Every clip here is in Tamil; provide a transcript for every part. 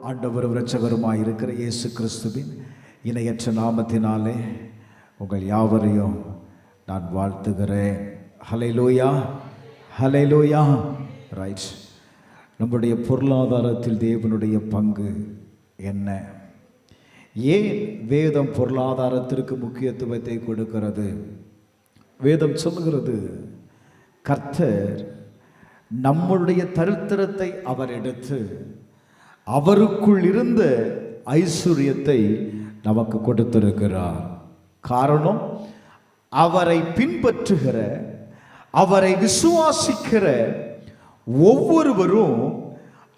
ஆண்டவரும் இரட்சகருமாய் இருக்கிற இயேசு கிறிஸ்துவின் இணையற்ற நாமத்தினாலே உங்கள் யாவரையும் நான் வாழ்த்துகிறேன். ஹல்லேலூயா, ஹல்லேலூயா. ரைட். நம்முடைய பொருளாதாரத்தில் தேவனுடைய பங்கு என்ன? ஏன் வேதம் பொருளாதாரத்திற்கு முக்கியத்துவத்தை கொடுக்கிறது? வேதம் சொல்லுகிறது, கர்த்தர் நம்முடைய தரித்திரத்தை அவர் எடுத்து அவருக்குள் இருந்த ஐஸ்வர்யத்தை நமக்கு கொடுத்திருக்கிறார். காரணம், அவரை பின்பற்றுகிற, அவரை விசுவாசிக்கிற ஒவ்வொருவரும்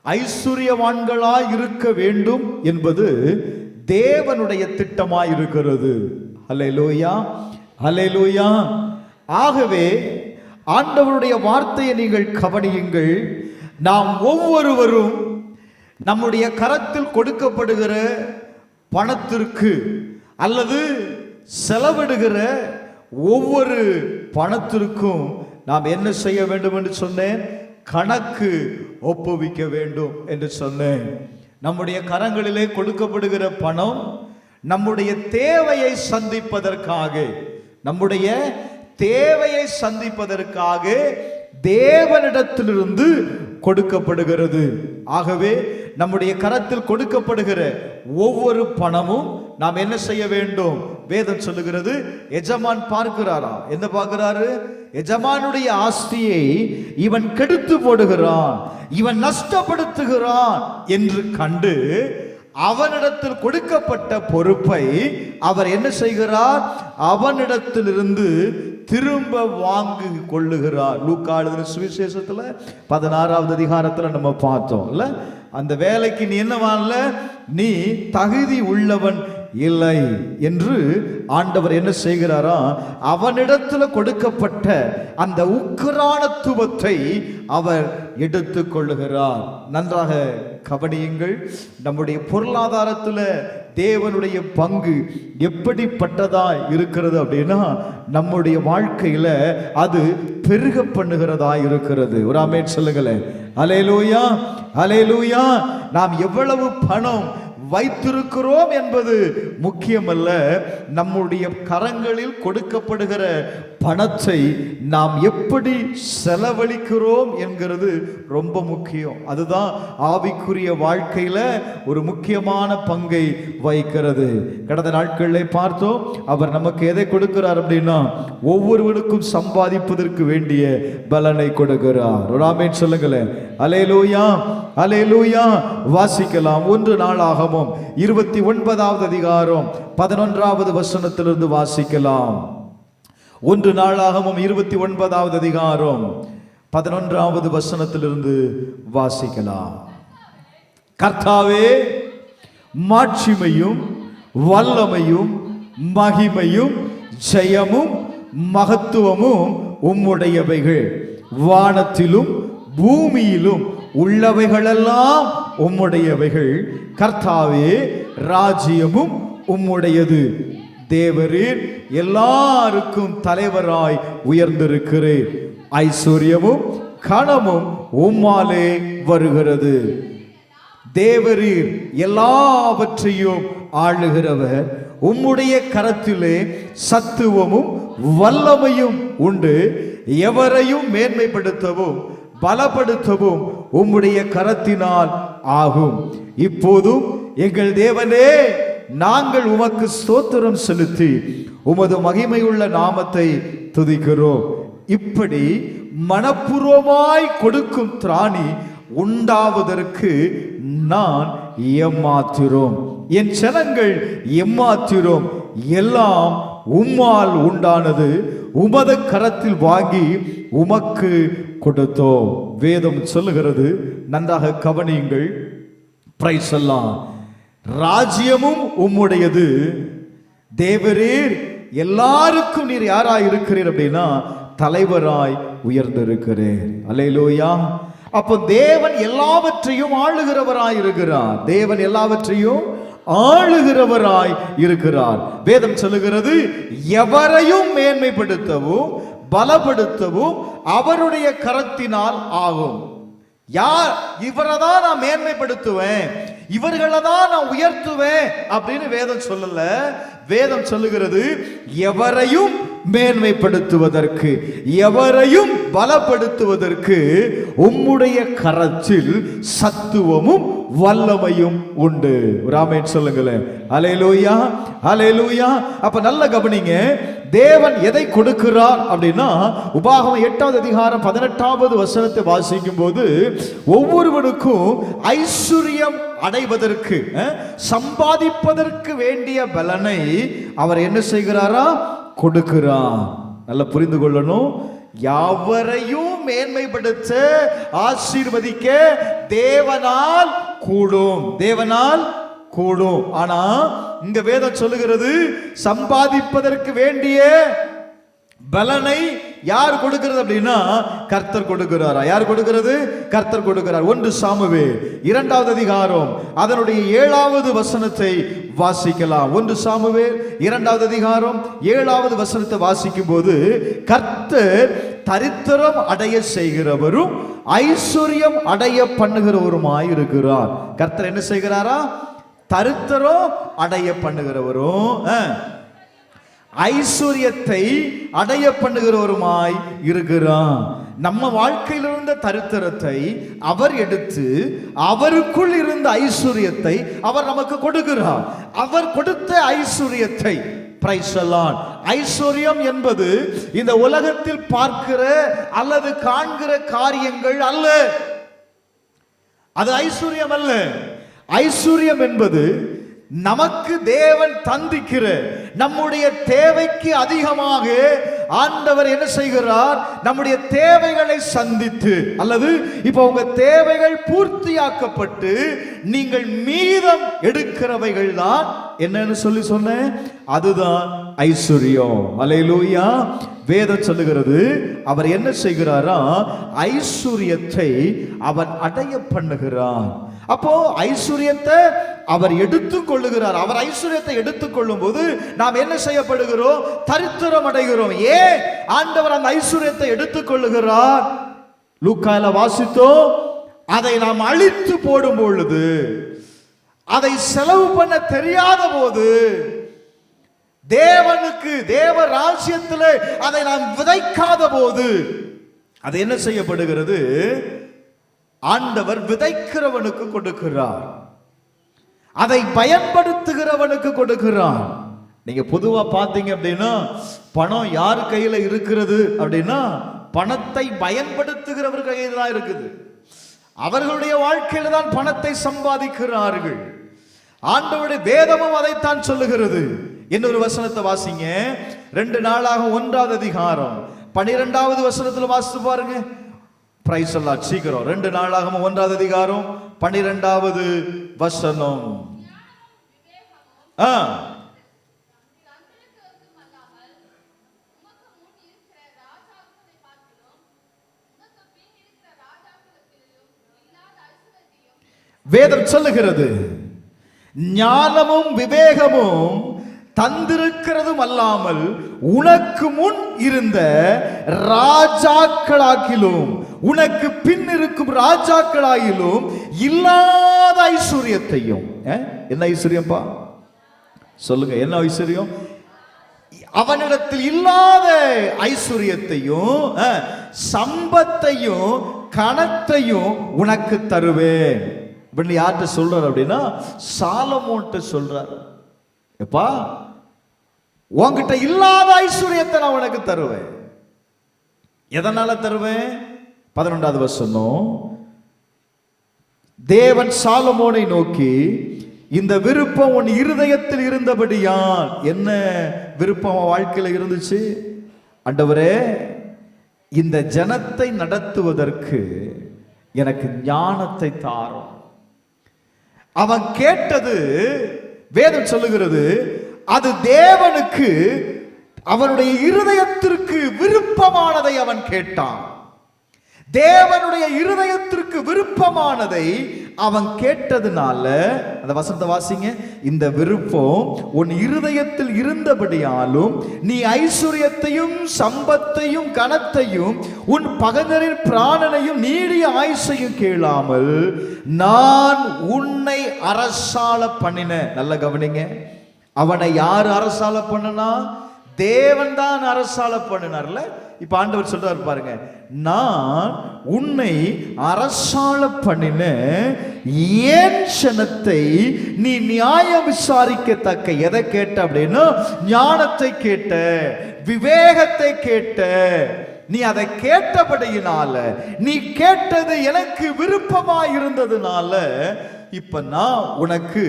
ஐஸ்வர்யவான்களாய் இருக்க வேண்டும் என்பது தேவனுடைய திட்டமாய் இருக்கிறது. ஹல்லேலூயா, ஹல்லேலூயா. ஆகவே ஆண்டவருடைய வார்த்தையை நீங்கள் கவனியுங்கள். நாம் ஒவ்வொருவரும் நம்முடைய கரத்தில் கொடுக்கப்படுகிற பணத்திற்கு அல்லது செலவிடுகிற ஒவ்வொரு பணத்திற்கும் நாம் என்ன செய்ய வேண்டும் என்று சொன்னேன்? கணக்கு ஒப்புவிக்க வேண்டும் என்று சொன்னேன். நம்முடைய கரங்களிலே கொடுக்கப்படுகிற பணம் நம்முடைய தேவையை சந்திப்பதற்காக, நம்முடைய தேவையை சந்திப்பதற்காக தேவனிடத்திலிருந்து கொடுக்கப்படுகிறது. ஆகவே நம்முடைய கரத்தில் கொடுக்கப்படுகிற ஒவ்வொரு பணமும் நாம் என்ன செய்ய வேண்டும்? வேதம் சொல்லுகிறது, எஜமான் பார்க்கிறாரா? என்ன பார்க்கிறாரு? எஜமானுடைய ஆஸ்தியை இவன் கெடுத்து போடுகிறான், இவன் நஷ்டப்படுத்துகிறான் என்று கண்டு அவனிடத்தில் கொடுக்கப்பட்ட பொறுப்பை அவர் என்ன செய்கிறார்? அவனிடத்திலிருந்து திரும்ப வாங்கி கொள்ளுகிறார். லூக்கா எழுதின சுவிசேஷத்துல 16வது அதிகாரத்துல நம்ம பார்த்தோம் இல்ல, அந்த வேலைக்கு நீ என்னவான்ல, நீ தகுதி உள்ளவன் இல்லை என்று ஆண்டவர் என்ன செய்கிறாரா? அவனிடத்துல கொடுக்கப்பட்ட அந்த உக்கிரானத்துவத்தை அவர் எடுத்து கொள்ளுகிறார். நன்றாக கவனியுங்கள். நம்முடைய பொருளாதாரத்துல தேவனுடைய பங்கு எப்படிப்பட்டதா இருக்கிறது அப்படின்னா, நம்முடைய வாழ்க்கையில அது பெருக பண்ணுகிறதா இருக்கிறது. ஒரு ஆமென் சொல்லுங்களேன். ஹல்லேலூயா, ஹல்லேலூயா. நாம் எவ்வளவு பணம் வைத்திருக்கிறோம் என்பது முக்கியமல்ல, நம்முடைய கரங்களில் கொடுக்கப்படுகிற பணத்தை நாம் எப்படி செலவழிக்கிறோம் என்கிறது ரொம்ப முக்கியம். அதுதான் ஆவிக்குரிய வாழ்க்கையில ஒரு முக்கியமான பங்கை வகிக்கிறது. கடந்த நாட்களில் பார்த்தோம், அவர் நமக்கு எதை கொடுக்கிறார் அப்படின்னா, ஒவ்வொருவருக்கும் சம்பாதிப்பதற்கு வேண்டிய பலனை கொடுக்கிறார். ஒரு ஆமென் சொல்லுங்களேன். ஹல்லேலூயா, ஹல்லேலூயா. வாசிக்கலாம். 1 நாளாகமம் 29வது அதிகாரம் 11வது வசனத்திலிருந்து வாசிக்கலாம். 1 நாளாகமம் 29வது அதிகாரம் 11வது வசனத்திலிருந்து வாசிக்கலாம். கர்த்தாவே, மாட்சிமையும் வல்லமையும் மகிமையும் ஜெயமும் மகத்துவமும் உம்முடையவைகள், வானத்திலும் பூமியிலும் உள்ளவைகளெல்லாம் உம்முடையவைகள். கர்த்தாவே, ராஜ்யமும் உம்முடையது. தேவரீர் எல்லாருக்கும் தலைவராய் உயர்ந்திருக்கிறீர். ஐஸ்வர்யமும் கனமும் உம்மாலே வருகிறது. தேவரீர் எல்லாவற்றையும் ஆளுகிறவர். உம்முடைய கரத்திலே சத்துவமும் வல்லமையும் உண்டு. எவரையும் மேன்மைப்படுத்தவும் பலப்படுத்தவும் உம்முடைய கரத்தினால் ஆகும். இப்போதும் எங்கள் தேவனே, நாங்கள் உமக்கு ஸ்தோத்திரம் செலுத்தி உமது மகிமையுள்ள நாமத்தை துதிக்கிறோம். இப்படி மனப்பூர்வமாய் கொடுக்கும் திராணி உண்டாவதற்கு நான் ஏமாத்திரோம். என் ஜனங்கள் ஏமாத்திரோம். எல்லாம் உம்மால் உண்டானது, உமது கரத்தில் வாங்கி உமக்கு கொடுத்தோம். வேதம் சொல்லுகிறது, நன்றாக கவனியுங்கள். பிரைஸ் எல்லாம். ராஜ்யமும் உம்முடையது. தேவரீர் எல்லாருக்கும் நீர் யாராய் இருக்கிறீர் அப்படின்னா, தலைவராய் உயர்ந்திருக்கிறேன். அல்லேலூயா. அப்போ தேவன் எல்லாவற்றையும் ஆளுகிறவராய் இருக்கிறார். தேவன் எல்லாவற்றையும் ஆளுகிறவராய் இருக்கிறார். வேதம் சொல்லுகிறது, எவரையும் மேன்மைப்படுத்தவும் பலப்படுத்தவும் அவருடைய கரத்தினால் ஆகும். யார்? இவரை தான் நான் மேன்மைப்படுத்துவேன், இவர்களை தான் நான் உயர்த்துவேன் அப்படின்னு வேதம் சொல்லல. வேதம் சொல்லுகிறது எவரையும் மேன்மைப்படுத்துவதற்கு, எவரையும் பலப்படுத்துவதற்கு உம்முடைய கரத்தில் சத்துவமும் வல்லமையும் உண்டு. ஆமென் சொல்லுங்களேன். அல்லேலூயா, அல்லேலூயா. அப்ப நல்ல கவனிங்க, தேவன் எதை கொடுக்கிறார் அப்படின்னா, உபாகமம் 8வது அதிகாரம் 18வது வசனத்தை வாசிக்கும் போது, ஒவ்வொருவனுக்கும் ஐஸ்வர்யம் அடைவதற்கு, சம்பாதிப்பதற்கு வேண்டிய பலனை அவர் என்ன செய்கிறாரா? கொடுக்கிறார். நல்லா புரிந்து கொள்ளணும். யாவரையும் மேன்மைப்படுத்த, ஆசீர்வதிக்க தேவனால் கூடும், தேவனால் கூடும். ஆனா இங்க வேதம் சொல்லுகிறது, சம்பாதிப்பதற்கு வேண்டிய பலனை யார் கொடுக்கிறது அப்படின்னா கர்த்தர் கொடுக்கிறாரா? யார் கொடுக்கிறது? கர்த்தர் கொடுக்கிறார். 1 சாமுவேல் 2வது அதிகாரம் அதனுடைய 7வது வசனத்தை வாசிக்கலாம். 1 சாமுவேல் 2வது அதிகாரம் 7வது வசனத்தை வாசிக்கும் போது, கர்த்தர் தரித்திரம் அடைய செய்கிறவரும் ஐஸ்வர்யம் அடைய பண்ணுகிறவருமாய் இருக்கிறார். கர்த்தர் என்ன செய்கிறாரா? தரித்திரம் அடைய பண்ணுகிறவரும் ஐஸ்வர்யத்தை அடைய பண்ணுகிறவருமாய் இருக்கிறார். நம்ம வாழ்க்கையில் இருந்த தரித்திரத்தை அவர் எடுத்து அவருக்குள் இருந்த ஐஸ்வர்யத்தை அவர் நமக்கு கொடுக்கிறார். அவர் கொடுத்த ஐஸ்வர்யத்தை, பிரைஸ் தி லார்ட், ஐஸ்வர்யம் என்பது இந்த உலகத்தில் பார்க்கிற அல்லது காண்கிற காரியங்கள் அல்ல. அது ஐஸ்வர்யம் அல்ல. ஐஸ்வர்யம் என்பது நமக்கு தேவன் தந்திக்கிற நம்முடைய தேவைக்கு அதிகமாக ஆண்டவர் என்ன செய்கிறார்? நம்முடைய தேவைகளை சந்தித்து, அல்லது இப்ப உங்க தேவைகள் பூர்த்தியாக்கப்பட்டு நீங்கள் மீதம் எடுக்கிறவைகள் தான் என்னன்னு சொல்லி சொன்னேன், அதுதான் ஐஸ்வர்யம். அல்லேலூயா. வேதம் சொல்லுகிறது, அவர் என்ன செய்கிறாரா? ஐஸ்வர்யத்தை அவன் அடைய பண்ணுகிறான். அப்போ ஐஸ்வர்யத்தை அவர் எடுத்துக் கொள்ளுகிறார். அவர் ஐஸ்வர்யத்தை எடுத்துக் கொள்ளும் போது நாம் என்ன செய்யப்படுகிறோம்? தரித்திரம் அடைகிறோம். ஏன் ஆண்டவர் அந்த ஐஸ்வர்யத்தை எடுத்துக் கொள்ளுகிறார்? லூக்கால வாசித்தோம், அதை நாம் அழித்து போடும் பொழுது, அதை செலவு பண்ண தெரியாத போது, தேவனுக்கு தேவ ராஜ்யத்தில் அதை நாம் விதைக்காத போது, அது என்ன செய்யப்படுகிறது? ஆண்டவர் விதைக்கிறவனுக்கு கொடுக்கிறார், அதை பயன்படுத்துகிறவனுக்கு கொடுக்கிறார். நீங்க பொதுவா பார்த்தீங்க அப்படின்னா, பணம் யார் கையில இருக்கிறது அப்படின்னா, பணத்தை பயன்படுத்துகிறவர் கையில் தான் இருக்குது. அவர்களுடைய வாழ்க்கையில தான் பணத்தை சம்பாதிக்கிறார்கள். ஆண்டவருடைய வேதமும் அதைத்தான் சொல்லுகிறது. இன்னொரு வசனத்தை வாசிங்க, 2 நாளாகும் 1வது அதிகாரம் 12வது வசனத்தில் வாசித்து பாருங்க. Praise the Lord. சீக்கிரம் 2 நாளாகும் 1வது அதிகாரம் 12வது வசனம். வேதம் சொல்லுகிறது, ஞானமும் விவேகமும் தந்திருக்கிறதும் அல்லாமல் உனக்கு முன் இருந்த ராஜாக்களாகிலும் உனக்கு பின் இருக்கும் ராஜாக்களாகிலும் இல்லாத ஐஸ்வர்யத்தையும். என்ன ஐஸ்வர்யம்பா சொல்லுங்க, என்ன ஐஸ்வர்யம்? அவனிடத்தில் இல்லாத ஐஸ்வர்யத்தையும் சம்பத்தையும் கணத்தையும் உனக்கு தருவேன். யார்கிட்ட சொல்றார் அப்படின்னா, சாலமோன்ட்ட சொல்றார். எப்பா, உன்கிட்ட இல்லாத ஐஸ்வர்யத்தை நான் உனக்கு தருவேன். எதனால தருவேன்? 11வது வசனம், தேவன் சாலமோனை நோக்கி, இந்த விருப்பம் உன் இருதயத்தில் இருந்தபடியால். என்ன விருப்பம் வாழ்க்கையில் இருந்துச்சு? ஆண்டவரே, இந்த ஜனத்தை நடத்துவதற்கு எனக்கு ஞானத்தை தாரும். அவன் கேட்டது, வேதம் சொல்லுகிறது, அது தேவனுக்கு அவனுடைய இருதயத்திற்கு விருப்பமானதை அவன் கேட்டான். தேவனுடைய இருதயத்திற்கு விருப்பமானதை அவன் கேட்டதுனால, அந்த வசனத்தை வாசிங்க, இந்த விருப்பம் உன் இருதயத்தில் இருந்தபடியாலும் நீ ஐஸ்வர்யத்தையும் சம்பத்தையும் கனத்தையும் உன் பகைஞரின் பிராணனையும் நீடிய ஆயுசையும் கேளாமல் நான் உன்னை அரசாள பண்ணின. நல்ல கவனிங்க, அவனை யார் அரசாள பண்ணனா? தேவன் தான் அரசாள பண்ணினார்ல. இப்ப ஆண்டவர் சொல்றாரு பாருங்க, நான் உன்னை அரசாள பண்ணின ஏன் சனத்தை நீ நியாயம் விசாரிக்கத்தக்க. எதை கேட்ட அப்படின்னா, ஞானத்தை கேட்ட, விவேகத்தை கேட்ட. நீ அதை கேட்டபடியினால, நீ கேட்டது எனக்கு விருப்பமாய் இருந்ததுனால, இப்ப நான் உனக்கு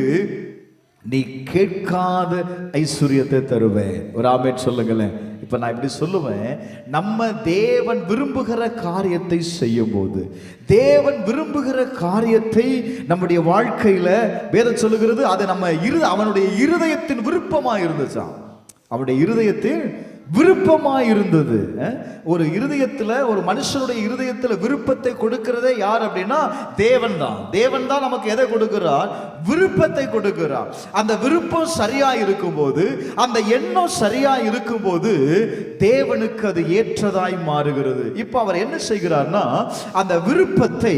நீ கேட்காத ஐஸ்வர்யத்தை தருவேன். ஒரு ஆமென் சொல்லுங்களேன். இப்ப நான் இப்படி சொல்லுவேன், நம்ம தேவன் விரும்புகிற காரியத்தை செய்யும் போது, தேவன் விரும்புகிற காரியத்தை நம்முடைய வாழ்க்கையில வேதம் சொல்லுகிறது, அது நம்ம அவனுடைய இருதயத்தின் விருப்பமா இருந்துச்சாம். அவனுடைய இருதயத்தில் விருப்பமாய் இருந்தது. ஒரு இருதயத்துல, ஒரு மனுஷனுடைய இருதயத்துல விருப்பத்தை கொடுக்கிறதே யார் அப்படின்னா தேவன் தான். தேவன் தான் நமக்கு எதை கொடுக்கிறார்? விருப்பத்தை கொடுக்கிறார். அந்த விருப்பம் சரியா இருக்கும்போது, அந்த எண்ணம் சரியா இருக்கும்போது தேவனுக்கு அது ஏற்றதாய் மாறுகிறது. இப்ப அவர் என்ன செய்கிறார்னா, அந்த விருப்பத்தை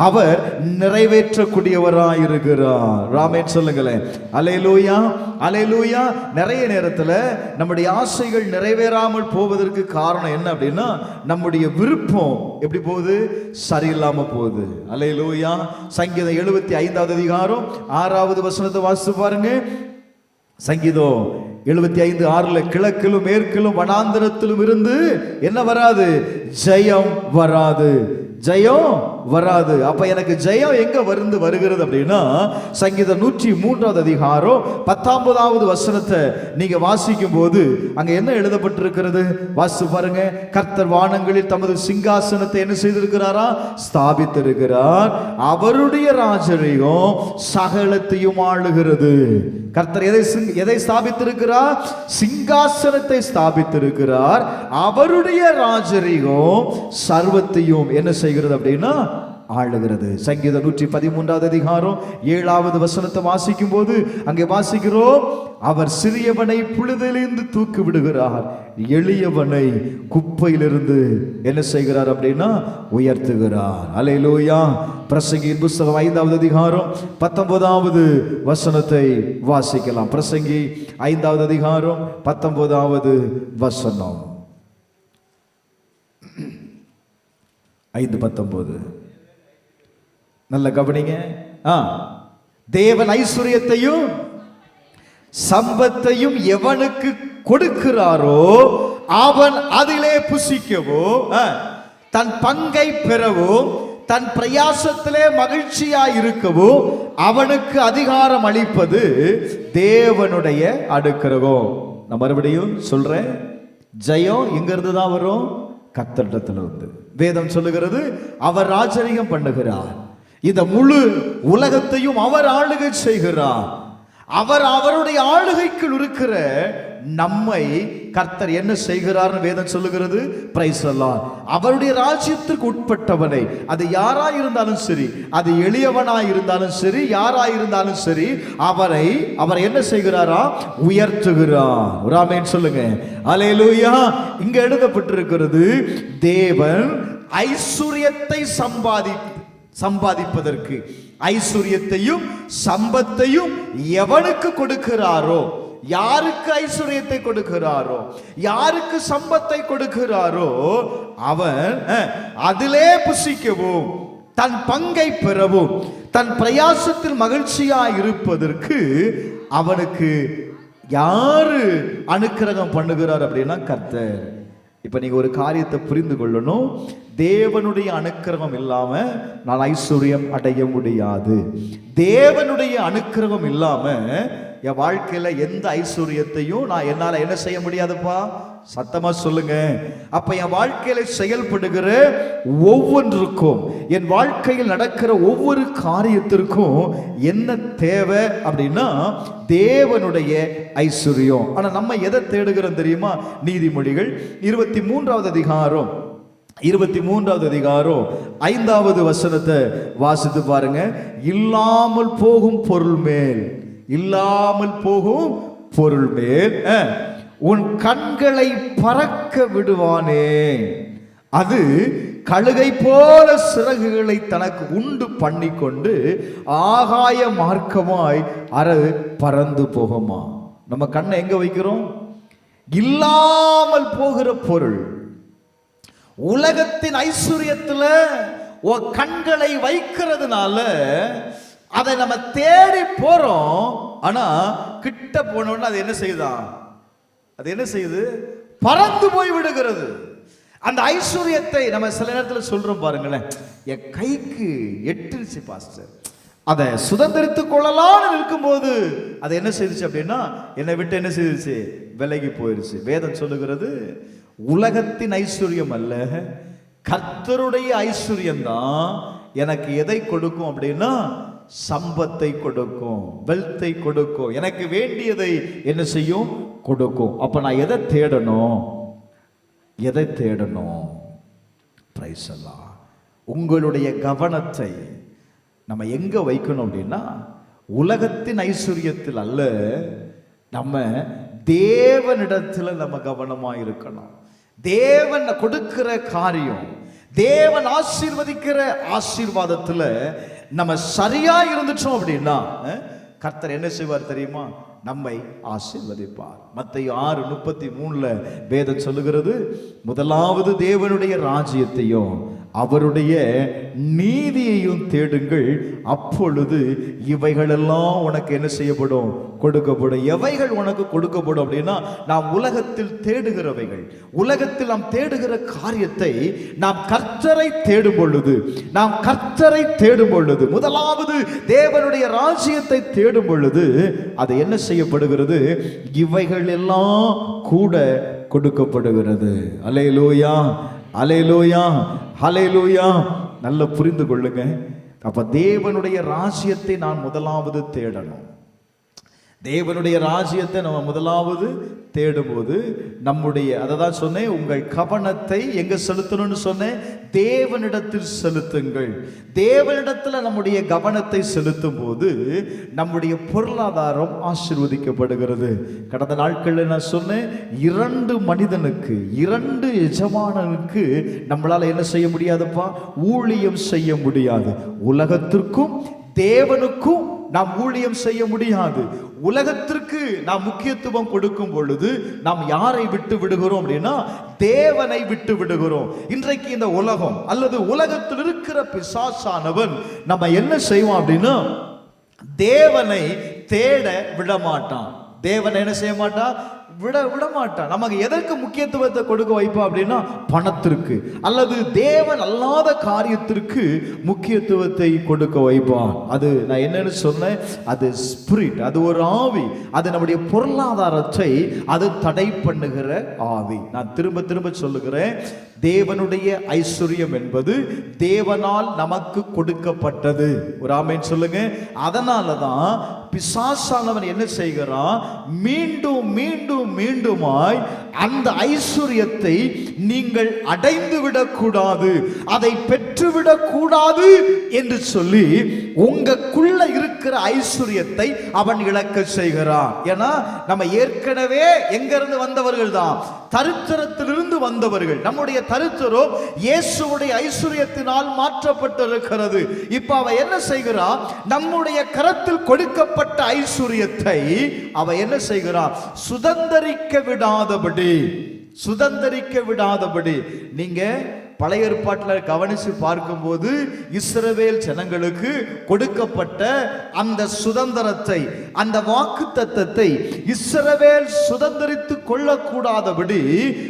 அவர் நிறைவேற்றக்கூடியவராய் இருக்கிறார். ராமேன் சொல்லுங்களேன். அல்லேலூயா, அல்லேலூயா. நிறைய நேரத்துல நம்முடைய ஆசைகள் நிறைவேறாமல் போவதற்கு காரணம் என்ன அப்படின்னா, நம்முடைய விருப்பம் எப்படி போகுது? சரியில்லாம போகுது. அல்லேலூயா. சங்கீதம் 75வது அதிகாரம் 6வது வசனத்தை வாசித்து பாருங்க. சங்கீதம் 75:6, கிழக்கிலும் மேற்கிலும் வனாந்தரத்திலும் இருந்து என்ன வராது? ஜெயம் வராது, ஜெயம் வராது. அப்ப எனக்கு ஜெயம் எங்க வருகிறது அப்படின்னா, சங்கீதம் 103வது அதிகாரம் 19வது வசனத்தை நீங்க வாசிக்கும் போது அங்க என்ன எழுதப்பட்டிருக்கிறது? வாசித்து பாருங்க. கர்த்தர் வானங்களில் தமது சிங்காசனத்தை என்ன செய்திருக்கிறாரா? ஸ்தாபித்திருக்கிறார். அவருடைய ராஜரிகம் சகலத்தையும் ஆளுகிறது. கர்த்தர் எதை ஸ்தாபித்திருக்கிறார்? சிங்காசனத்தை ஸ்தாபித்திருக்கிறார். அவருடைய ராஜரிகம் சர்வத்தையும் என்ன செய்கிறது அப்படின்னா ஆளுகிறது. சங்கீதம் 113வது அதிகாரம் 7வது வசனத்தை வாசிக்கும் போது அங்கே வாசிக்கிறோம், அவர் சிறியவனை புழுதிலிருந்து தூக்கி விடுகிறார், எளியவனை குப்பையிலிருந்து என்ன செய்கிறார் அப்படின்னா உயர்த்துகிறார். அல்லேலூயா. பிரசங்கியின் புஸ்தகம் 5வது அதிகாரம் 19வது வசனத்தை வாசிக்கலாம். பிரசங்கி 5வது அதிகாரம் 19வது வசனம். 5:19. நல்ல கவனிங்க. தேவன் ஐஸ்வர்யத்தையும் சம்பத்தையும் எவனுக்கு கொடுக்கிறாரோ அவன் அதிலே புசிக்கவோ, தன் பங்கை பெறவோ, தன் பிரயாசத்திலே மகிழ்ச்சியாய் இருக்கவோ அவனுக்கு அதிகாரம் அளிப்பது தேவனுடைய அனுக்கிரகம். நான் மறுபடியும் சொல்றேன், ஜெயம் எங்கிருந்து தான் வரும்? கர்த்தரிடத்திலிருந்து. வேதம் சொல்லுகிறது, அவர் ராஜரிகம் பண்ணுகிறார். இந்த முழு உலகத்தையும் அவர் ஆளுகை செய்கிறார். அவருடைய ஆளுகைக்குள் இருக்கிற நம்மை கர்த்தர் என்ன செய்கிறார்? வேதம் சொல்லுகிறது, பிரைஸ் அல்லாஹ். அவருடைய ராஜ்யத்திற்கு உட்பட்டவனை, அது யாராய் இருந்தாலும் சரி, அது எளியவனாய் இருந்தாலும் சரி, யாராய் இருந்தாலும் சரி, அவர் என்ன செய்கிறாரா? உயர்த்துகிறார். ஆமென் சொல்லுங்க. அல்லேலூயா. இங்க எழுதப்பட்டிருக்கிறது, தேவன் ஐஸ்வர்யத்தை சம்பாதிப்பதற்கு, ஐஸ்வர்யத்தையும் சம்பத்தையும் எவனுக்கு கொடுக்கிறாரோ, யாருக்கு ஐஸ்வர்யத்தை கொடுக்கிறாரோ, யாருக்கு சம்பத்தை கொடுக்கிறாரோ அவன் அதிலே புசிக்கவும், தன் பங்கை பெறவும், தன் பிரயாசத்தில் மகிழ்ச்சியாய் இருப்பதற்கு அவனுக்கு யாரு அனுக்கிரகம் பண்ணுகிறார் அப்படின்னா கர்த்தர். இப்ப நீங்க ஒரு காரியத்தை புரிந்து கொள்ளணும், தேவனுடைய அனுக்கிரகம் இல்லாம நான் ஐஸ்வர்யம் அடைய முடியாது. தேவனுடைய அனுக்கிரகம் இல்லாம என் வாழ்க்கையில எந்த ஐஸ்வர்யத்தையும் நான் என்னால என்ன செய்ய முடியாதுப்பா. சத்தமா சொல்லுங்க. அப்ப என் வாழ்க்கையில செயல்படுகிற ஒவ்வொன்றுக்கும், என் வாழ்க்கையில் நடக்கிற ஒவ்வொரு காரியத்திற்கும் என்ன தேவை அப்படின்னா தேவனுடைய ஐஸ்வர்யம். ஆனா நம்ம எதை தேடுகிறோம் தெரியுமா? நீதிமொழிகள் 23வது அதிகாரம் 23வது அதிகாரம் 5வது வசனத்தை வாசித்து பாருங்க. இல்லாமல் போகும் பொருள் மேல், இல்லாமல் போகும் பொருள் மேல் உன் கண்களை பறக்க விடுவானே, அது கழுகை போல சிறகுகளை தனக்கு உண்டு பண்ணிக்கொண்டு ஆகாய மார்க்கமாய் பறந்து போகுமா. நம்ம கண்ணை எங்க வைக்கிறோம்? இல்லாமல் போகிற பொருள், உலகத்தின் ஐஸ்வர்யத்துல கண்களை வைக்கிறதுனால அதை நம்ம தேடி போறோம். ஆனா கிட்ட போனோம்னா அது என்ன செய்யுதான்? அது என்ன செய்யுது? பறந்து போய் விடுகிறது. அந்த ஐஸ்வர்யத்தை நம்ம சில நேரத்தில் சொல்றோம் பாருங்களேன், என் கைக்கு எட்டுருச்சு பாஸ்டர், அதை சுதந்திரித்துக் கொள்ளலாம்னு இருக்கும்போது அது என்ன செய்துச்சு அப்படின்னா என்னை விட்டு என்ன செய்துச்சு? விலகி போயிருச்சு. வேதம் சொல்லுகிறது, உலகத்தின் ஐஸ்வர்யம் அல்ல, கர்த்தருடைய ஐஸ்வர்யம் தான் எனக்கு எதை கொடுக்கும் அப்படின்னா சம்பத்தை கொடுக்கும், வெல்த்தை கொடுக்கும், எனக்கு வேண்டியதை என்ன செய்யும்? கொடுக்கும். அப்ப நான் எதை தேடணும்? எதை தேடணும்? பிரைஸ் எல்லாம் உங்களுடைய கவனத்தை நம்ம எங்க வைக்கணும் அப்படின்னா உலகத்தின் ஐஸ்வர்யத்தில் அல்ல, நம்ம தேவனிடத்துல நம்ம கவனமா இருக்கணும். தேவன் கொடுக்கிற காரியம், தேவன் ஆசீர்வதிக்கிற ஆசீர்வாதத்துல நம்ம சரியா இருந்துட்டோம் அப்படின்னா கர்த்தர் என்ன செய்வார் தெரியுமா? நம்மை ஆசீர்வதிப்பார். மத்தேயு 6:33 வேதம் சொல்லுகிறது, முதலாவது தேவனுடைய ராஜ்யத்தையும் அவருடைய நீதியையும் தேடுங்கள், அப்பொழுது இவைகளெல்லாம் உனக்கு என்ன செய்யப்படும்? கொடுக்கப்படும். எவைகள் உனக்கு கொடுக்கப்படும் அப்படின்னா நாம் உலகத்தில் தேடுகிறவைகள், உலகத்தில் நாம் தேடுகிற காரியத்தை நாம் கர்த்தரை தேடும் பொழுது, நாம் கர்த்தரை தேடும் பொழுது, முதலாவது தேவனுடைய ராஜ்யத்தை தேடும் பொழுது அது என்ன செய்யப்படுகிறது? இவைகள் எல்லாம் கூட கொடுக்கப்படுகிறது. அல்லேலூயா, அல்லேலூயா, அல்லேலூயா. நல்ல புரிந்து கொள்ளுங்க. அப்ப தேவனுடைய ராஜ்யத்தை நான் முதலாவது தேடணும். தேவனுடைய ராஜ்யத்தை நம்ம முதலாவது தேடும்போது நம்முடைய, அதை தான் சொன்னேன், உங்கள் கவனத்தை எங்க செலுத்தணும்னு சொன்னேன்? தேவனிடத்தில் செலுத்துங்கள். தேவனிடத்தில் நம்முடைய கவனத்தை செலுத்தும் போது நம்முடைய பொருளாதாரம் ஆசீர்வதிக்கப்படுகிறது. கடந்த நாட்களில் நான் சொன்னேன், 2 மனிதனுக்கு, 2 எஜமானனுக்கு நம்மளால என்ன செய்ய முடியாதுப்பா? ஊழியம் செய்ய முடியாது. உலகத்திற்கும் தேவனுக்கும் நாம் ஊழியம் செய்ய முடியாது. உலகத்திற்கு நாம் முக்கியத்துவம் கொடுக்கும் பொழுது நாம் யாரை விட்டு விடுகிறோம் அப்படின்னா தேவனை விட்டு விடுகிறோம். இன்றைக்கு இந்த உலகம் அல்லது உலகத்தில் இருக்கிற பிசாசானவன் நம்ம என்ன செய்வோம் அப்படின்னா தேவனை தேட விட மாட்டான். தேவனை என்ன செய்ய மாட்டான்? விட மாட்டான். நமக்கு எதற்கு முக்கியத்துவத்தை கொடுக்க வைப்பா அப்படின்னா பணத்திற்கு அல்லது தேவன் அல்லாத காரியத்திற்கு முக்கியத்துவத்தை கொடுக்க வைப்பான். அது நான் என்னன்னு சொன்னேன், அது ஸ்பிரிட், அது ஒரு ஆவி, அது நம்முடைய பொருளாதாரத்தை அது தடை பண்ணுகிற ஆவி. நான் திரும்ப திரும்ப சொல்லுகிறேன், தேவனுடைய ஐஸ்வர்யம் என்பது தேவனால் நமக்கு கொடுக்கப்பட்டது. ஒரு ஆமென் சொல்லுங்க. அதனாலதான் பிசாசானவன் என்ன செய்கிறான்? மீண்டும் மீண்டும் மீண்டுமாய் அந்த ஐஸ்வர்யத்தை நீங்கள் அடைந்து விடக்கூடாது, அதை பெற்றுவிடக் கூடாது என்று சொல்லி உங்களுக்குள்ள இருக்கிற ஐஸ்வர்யத்தை அவன் இழக்க செய்கிறான். ஏன்னா நம்ம ஏற்கனவே எங்க இருந்து வந்தவர்கள் தான்? தரித்திரத்திலிருந்து வந்தவர்கள். நம்முடைய தரித்திரம் இயேசுவுடைய ஐஸ்வர்யத்தினால் மாற்றப்பட்டிருக்கிறது. இப்ப அவ என்ன செய்கிறான்? நம்முடைய கரத்தில் கொடுக்கப்பட்ட ஐஸ்வர்யத்தை அவ என்ன செய்கிறான்? சுதந்தரிக்க விடாதபடி. நீங்க பழைய ஏற்பாட்டில் கவனிச்சு பார்க்கும்போது இஸ்ரவேல் ஜனங்களுக்கு கொடுக்கப்பட்ட அந்த சுதந்திரத்தை, அந்த வாக்குத்தத்தத்தை இஸ்ரவேல் சுதந்திரித்து கொள்ளக்கூடாதபடி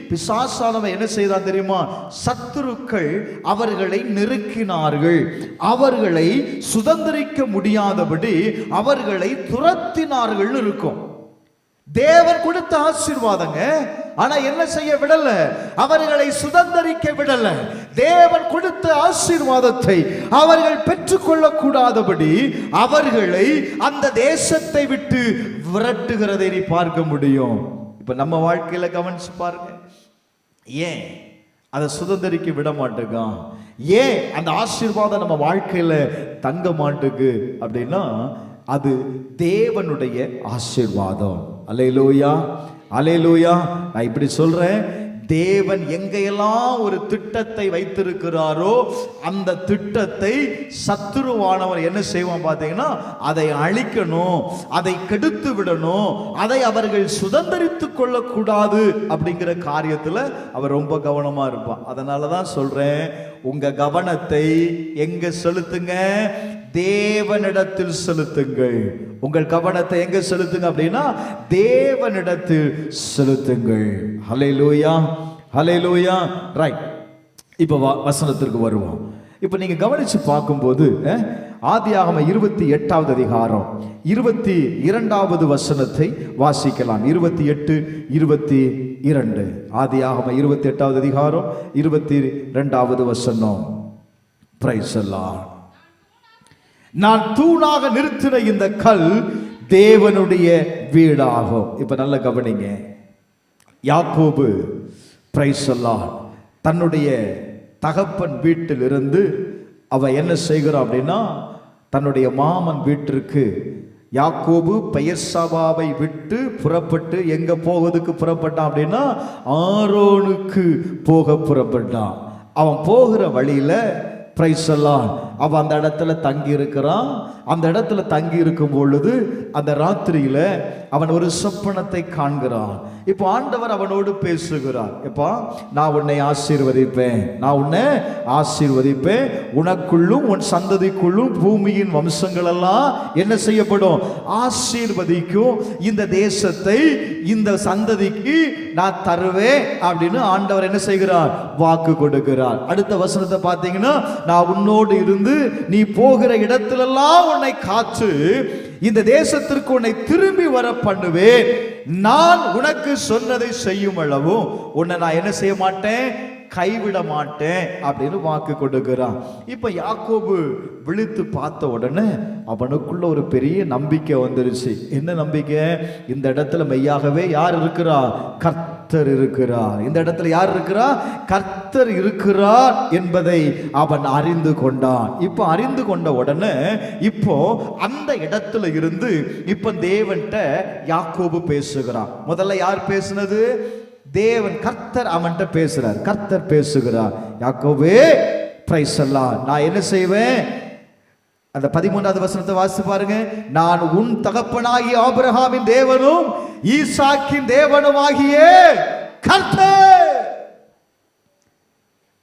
பிசாசானவன் என்ன செய்தான் தெரியுமா? சத்துருக்கள் அவர்களை நெருக்கினார்கள், அவர்களை சுதந்திரிக்க முடியாதபடி அவர்களை துரத்தினார்கள் இருக்கும். தேவன் கொடுத்த ஆசீர்வாதங்க, ஆனா என்ன செய்ய விடல? அவர்களை சுதந்தரிக்க விடல. தேவன் கொடுத்த ஆசீர்வாதத்தை அவர்கள் பெற்றுக்கொள்ள கூடாதபடி அவர்களை அந்த தேசத்தை விட்டு விரட்டுகிறதை நீ பார்க்க முடியும். இப்ப நம்ம வாழ்க்கையில கவனிச்சு பாருங்க. ஏன் அதை சுதந்திரிக்க விட மாட்டேங்கான். ஏன் அந்த ஆசீர்வாதம் நம்ம வாழ்க்கையில தங்க மாட்டுக்கு அப்படின்னா அது தேவனுடைய ஆசீர்வாதம். அல்லேலூயா, அல்லேலூயா. நான் இப்படி சொல்றேன், தேவன் எங்கெல்லாம் ஒரு திட்டத்தை வைத்திருக்கிறாரோ அந்த திட்டத்தை சத்துருவானவர் என்ன செய்வான் பார்த்தீங்கன்னா, அதை அழிக்கணும், அதை கெடுத்து விடணும், அதை அவர்கள் சுதந்திரித்துக் கொள்ளக்கூடாது அப்படிங்கிற காரியத்தில் அவர் ரொம்ப கவனமா இருப்பான். அதனால தான் சொல்றேன், உங்க கவனத்தை எங்க செலுத்துங்க? தேவனிடத்தில் செலுத்துங்கள். உங்கள் கவனத்தை எங்க செலுத்துங்க அப்படின்னா தேவனிடத்தில் செலுத்துங்கள். ஹல்லேலூயா, ஹல்லேலூயா. ரைட், இப்போ வசனத்திற்கு வருவோம். இப்போ நீங்க கவனிச்சு பார்க்கும்போது ஆதியாகமம் 28வது அதிகாரம் 22வது வசனத்தை வாசிக்கலாம். 28, 22. ஆதியாகமம் 28வது அதிகாரம் 22வது வசனம். Praise the Lord. நான் தூணாக நிறுத்தின இந்த கல் தேவனுடைய வீடாகும். இப்ப நல்ல கவனிங்க. யாக்கோபு பிரைஸ் தி லார்ட் தன்னுடைய தகப்பன் வீட்டில் இருந்து அவ என்ன செய்கிறான் அப்படின்னா தன்னுடைய மாமன் வீட்டிற்கு யாக்கோபு பெயர்சபாவை விட்டு புறப்பட்டு எங்க போவதுக்கு புறப்பட்டான் அப்படின்னா ஆரோனுக்கு போக புறப்பட்டான். அவன் போகிற வழியில பிரைஸ் தி லார்ட் அவன் அந்த இடத்துல தங்கி இருக்கிறான். அந்த இடத்துல தங்கி இருக்கும் பொழுது அந்த ராத்திரியில அவன் ஒரு சொப்பனத்தை காண்கிறான். இப்போ ஆண்டவர் அவனோடு பேசுகிறார். எப்பா, நான் உன்னை ஆசீர்வதிப்பேன், நான் உன்னை ஆசீர்வதிப்பேன், உனக்குள்ளும் உன் சந்ததிக்குள்ளும் பூமியின் வம்சங்கள் எல்லாம் என்ன செய்யப்படும்? ஆசீர்வதிக்கும். இந்த தேசத்தை இந்த சந்ததிக்கு நான் தருவேன் அப்படின்னு ஆண்டவர் என்ன செய்கிறார்? வாக்கு கொடுக்கிறார். அடுத்த வசனத்தை பார்த்தீங்கன்னா, நான் உன்னோடு இருந்து நீ போகிற இடத்திலெல்லாம் உன்னை காத்து இந்த தேசத்திற்கு உன்னை திரும்பி வர பண்ணுவேன், நான் உனக்கு சொன்னதை செய்யும் அளவும் உன்னை நான் என்ன செய்ய மாட்டேன்? கைவிட மாட்டேன் அப்படின்னு வாக்கு கொடுக்கிறான். இப்ப யாக்கோபு விழித்து பார்த்த உடனே அவனுக்குள்ள ஒரு பெரிய நம்பிக்கை வந்துருச்சு. என்ன நம்பிக்கை? இந்த இடத்துல மெய்யாகவே யார் இருக்கிறா? கர்த்தர் இருக்கிறார். இந்த இடத்துல யார் இருக்கிறா? கர்த்தர் இருக்கிறார் என்பதை அவன் அறிந்து கொண்டான். இப்போ அறிந்து கொண்ட உடனே இப்போ அந்த இடத்துல இருந்து இப்ப தேவன்கிட்ட யாக்கோபு பேசுகிறான். முதல்ல யார் பேசுனது? தேவன், கர்த்தர் அவன்கிட்ட பேசுறார். கர்த்தர் பேசுகிறார், யாக்கோபே பிரைஸ் தி லார்ட், நான் என்ன செய்வேன்? அந்த 13வது வசனத்தை வாசித்து பாருங்க. நான் உன் தகப்பனாகிய ஆபிரகாமின் தேவனும் ஈசாக்கின் தேவனுமாகிய கர்த்தர்,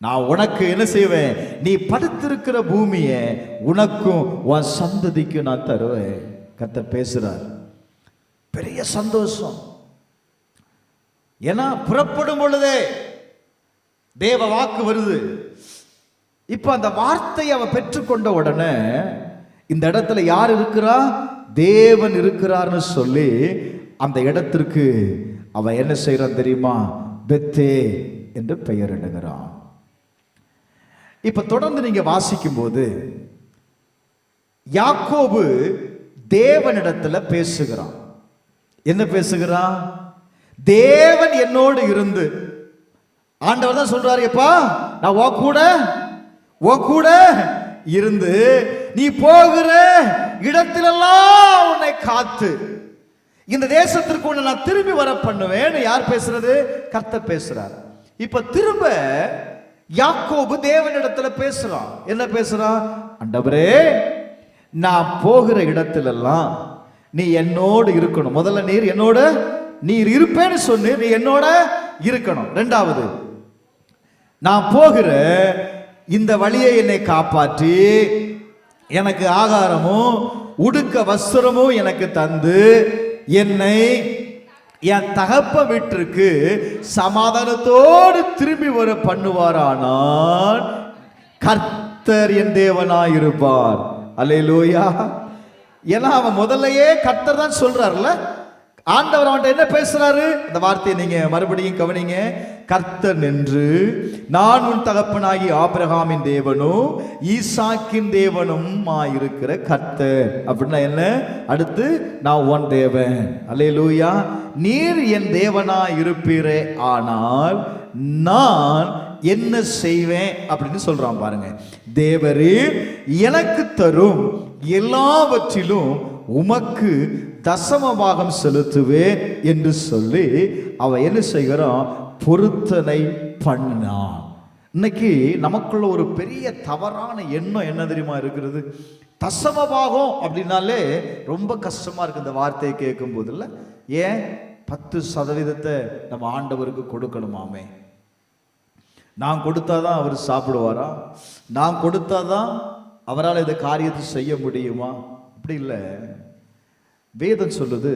நான் உனக்கு என்ன செய்வேன்? நீ படுத்திருக்கிற பூமியை உனக்கும் உன் சந்ததிக்கு நான் தருவேன். கர்த்தர் பேசுறார். பெரிய சந்தோஷம். ஏன்னா புறப்படும் பொழுதே தேவ வாக்கு வருது. இப்ப அந்த வார்த்தையை அவன் பெற்றுக்கொண்ட உடனே இந்த இடத்துல யார் இருக்கிறா? தேவன் இருக்கிறார்னு சொல்லி அந்த இடத்திற்கு அவன் என்ன செய்யறான் தெரியுமா? பெத்தே என்று பெயரிடுகிறான். இப்ப தொடர்ந்து நீங்க வாசிக்கும் போது யாக்கோபு தேவனிடத்துல பேசுகிறான். என்ன பேசுகிறான்? தேவன் என்னோடு இருந்து, ஆண்டவர் தான் சொல்றாரு, எப்பா நான் உன் கூட இருந்து நீ போகிற இடத்திலெல்லாம் உன்னை காத்து இந்த தேசத்திற்கு உன்னை நான் திரும்பி வர பண்ணுவேன். யார் பேசுறது? கர்த்தர் பேசுறார். இப்ப திரும்ப யாக்கோபு தேவனிடத்துல பேசுறான். என்ன பேசுறான்? ஆண்டவரே, நான் போகிற இடத்திலெல்லாம் நீ என்னோடு இருக்கணும். முதல்ல நீர் இருப்பேன்னு சொன்னு நீ என்னோட இருக்கணும். ரெண்டாவது, நான் போகிற இந்த வழியை என்னை காப்பாற்றி எனக்கு ஆகாரமும் உடுக்க வஸ்திரமும் எனக்கு தந்து என்னை என் தகப்ப வீட்டிற்கு சமாதானத்தோடு திரும்பி வர பண்ணுவாரானால் கர்த்தர் என் தேவனாயிருப்பார். அல்லேலூயா. ஏன்னா அவன் முதல்லையே கர்த்தர் தான் சொல்றாருல. ஆண்டவர் அவன்கிட்ட என்ன பேசுறாரு? அந்த வார்த்தையை நீங்க மறுபடியும் கவனிங்க. கர்த்தர் நின்று, நான் உன் தகப்பனாகி ஆபிரகாமின் தேவனும் ஈசாக்கின் தேவனும் இருக்கிற கர்த்தர் அப்படின்னா என்ன? அடுத்து நான் உன் தேவன். அல்லேலூயா. நீர் என் தேவனா இருப்பீரே ஆனால் நான் என்ன செய்வேன் அப்படின்னு சொல்றான் பாருங்க. தேவரீர் எனக்கு தரும் எல்லாவற்றிலும் உமக்கு தசமபாகம் செலுத்துவேன் என்று சொல்லி அவ என்ன செய்கிறான்? பொருத்தனை பண்ணான். இன்னைக்கு நமக்குள்ள ஒரு பெரிய தவறான எண்ணம் என்ன தெரியுமா இருக்கிறது? தசமபாகம் அப்படின்னாலே ரொம்ப கஷ்டமா இருக்கு இந்த வார்த்தையை கேட்கும் போது. இல்லை, ஏன் 10% நம்ம ஆண்டவருக்கு கொடுக்கணுமாமே? நான் கொடுத்தாதான் அவர் சாப்பிடுவாரா? நான் கொடுத்தாதான் அவரால் இந்த காரியத்தை செய்ய முடியுமா? அப்படி இல்லை. வேதம் சொல்லுது,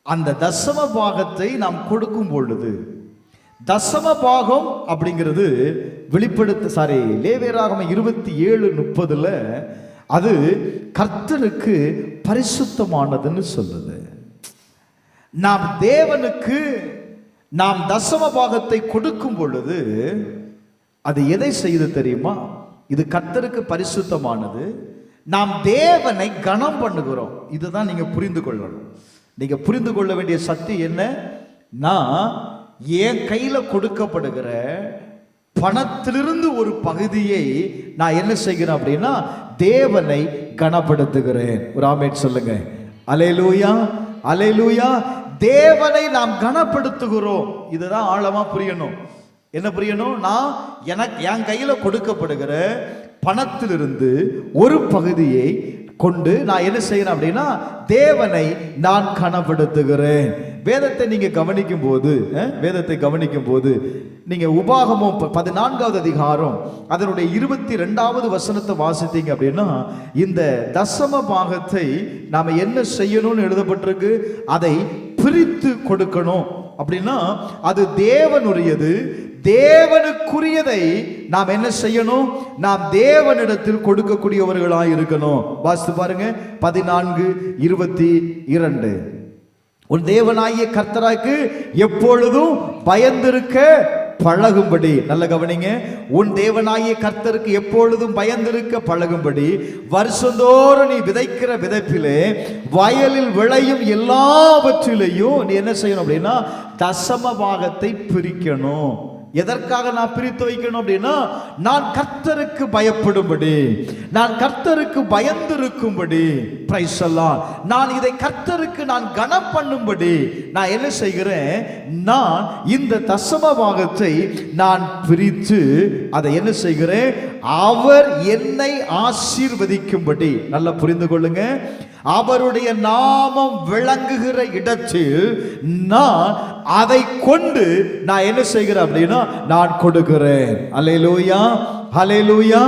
அந்த தசம பாகத்தை நாம் கொடுக்கும் பொழுது, தசம பாகம் அப்படிங்கிறது லேவியராகமம் 27:30 அது கர்த்தருக்கு பரிசுத்தமானதுன்னு சொல்லுது. நாம் தேவனுக்கு நாம் தசம பாகத்தை கொடுக்கும் பொழுது அது எதை செய்து தெரியுமா? இது கர்த்தருக்கு பரிசுத்தமானது. நாம் தேவனை கனம் பண்ணுகிறோம். இதுதான் நீங்க புரிந்து கொள்ளணும். நீங்க புரிந்து கொள்ள வேண்டிய சக்தி என்ன? நான் என் கையில கொடுக்கப்படுகிற பணத்திலிருந்து ஒரு பகுதியை நான் என்ன செய்கிறேன் அப்படின்னா தேவனை கனப்படுத்துகிறேன். ஒரு ஆமென் சொல்லுங்க. அல்லேலூயா, அல்லேலூயா. தேவனை நாம் கனப்படுத்துகிறோம். இதுதான் ஆழமா புரியணும். என்ன புரியணும்? நான் என் கையில கொடுக்கப்படுகிற பணத்திலிருந்து ஒரு பகுதியை கொண்டு நான் என்ன செய்யறேன் அப்படின்னா தேவனை நான் கனப்படுத்துகிறேன். வேதத்தை நீங்க கவனிக்கும் போது நீங்க உபாகமம் 14வது அதிகாரம் அதனுடைய 22வது வசனத்தை வாசித்தீங்க அப்படின்னா இந்த தசம பாகத்தை நாம என்ன செய்யணும்னு எழுதப்பட்டிருக்கு. அதை பிரித்து கொடுக்கணும். அப்படின்னா அது தேவனுடையது. தேவனுக்குரியதை நாம் என்ன செய்யணும்? நாம் தேவனிடத்தில் கொடுக்கக்கூடியவர்களாய் இருக்கணும். வாசித்து பாருங்க 14:22. உன் தேவனாகிய கர்த்தருக்கு எப்பொழுதும் பயந்திருக்க பழகும்படி. நல்ல கவனிங்க. உன் தேவனாகிய கர்த்தருக்கு எப்பொழுதும் பயந்திருக்க பழகும்படி வருஷந்தோறும் நீ விதைக்கிற விதைப்பிலே வயலில் விளையும் எல்லாவற்றிலையும் நீ என்ன செய்யணும் அப்படின்னா தசம பாகத்தை பிரிக்கணும். எதற்காக நான் பிரித்து வைக்கணும் அப்படின்னா நான் கர்த்தருக்கு பயப்படும்படி, நான் கர்த்தருக்கு பயந்திருக்கும்படி. பிரைஸ் எல்லாம் நான் இதை கர்த்தருக்கு நான் கனம் பண்ணும்படி நான் என்ன செய்கிறேன்? நான் இந்த தசம பாகத்தை நான் பிரித்து அதை என்ன செய்கிறேன்? அவர் என்னை ஆசீர்வதிக்கும்படி. நல்லா புரிந்து கொள்ளுங்க. அவருடைய நாமம் விளங்குகிற இடத்தில் நான் அதை கொண்டு நான் என்ன செய்கிறேன் அப்படின்னா நான் கொடுக்கிறேன். அல்லேலூயா, அல்லேலூயா.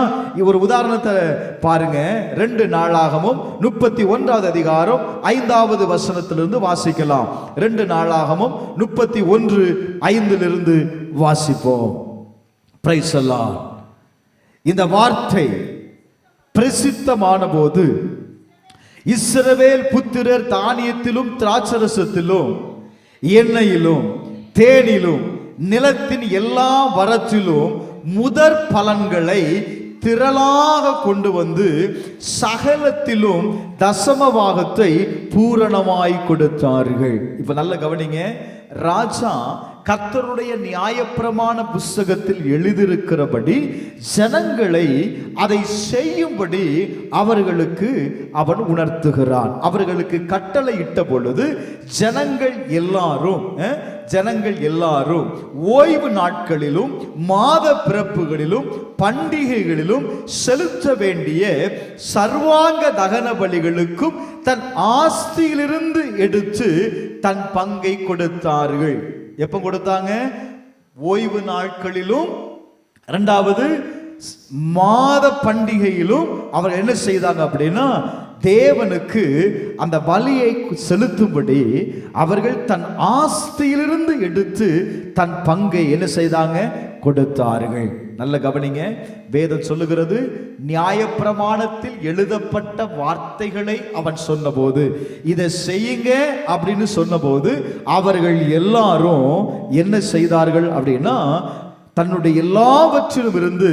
ஒரு உதாரணத்தை பாருங்க. 2 நாளாகமும் 31வது அதிகாரம் 5வது வசனத்திலிருந்து வாசிக்கலாம். 2 நாளாகமும் 31:5 வாசிப்போம். பிரைஸ் எல்லாம். இந்த வார்த்தை பிரசித்தமான போது இஸ்ரவேல் புத்திரர் தானியத்திலும் திராட்சரசத்திலும் எண்ணெயிலும் தேனிலும் நிலத்தின் எல்லா வரத்திலும் முதற் பலன்களை திரளாக கொண்டு வந்து சகலத்திலும் தசம பாகத்தை பூரணமாய் கொடுத்தார்கள். இப்ப நல்ல கவனிங்க. ராஜா கர்த்தருடைய நியாயப்பிரமாண புஸ்தகத்தில் எழுதியிருக்கிறபடி ஜனங்களை அதை செய்யும்படி அவர்களுக்கு அவன் உணர்த்துகிறான். அவர்களுக்கு கட்டளை இட்ட பொழுது ஜனங்கள் எல்லாரும் ஓய்வு நாட்களிலும் மாத பிறப்புகளிலும் பண்டிகைகளிலும் செலுத்த வேண்டிய சர்வாங்க தகன பலிகளுக்கும் தன் ஆஸ்தியிலிருந்து எடுத்து தன் பங்கை கொடுத்தார்கள். எப்ப கொடுத்தாங்க? ஓய்வு நாட்களிலும், இரண்டாவது மாத பண்டிகையிலும் அவர் என்ன செய்தாங்க அப்படின்னா தேவனுக்கு அந்த பலியை செலுத்தும்படி அவர்கள் தன் ஆஸ்தியிலிருந்து எடுத்து தன் பங்கை என்ன செய்தாங்க? கொடுத்தார்கள். நல்ல கவனிங்க. வேதம் சொல்லுகிறது, நியாயப்பிரமாணத்தில் எழுதப்பட்ட வார்த்தைகளை அவன் சொன்னபோது, இதை செய்யுங்க அப்படின்னு சொன்னபோது அவர்கள் எல்லாரும் என்ன செய்தார்கள் அப்படின்னா தன்னுடைய எல்லாவற்றிலும் இருந்து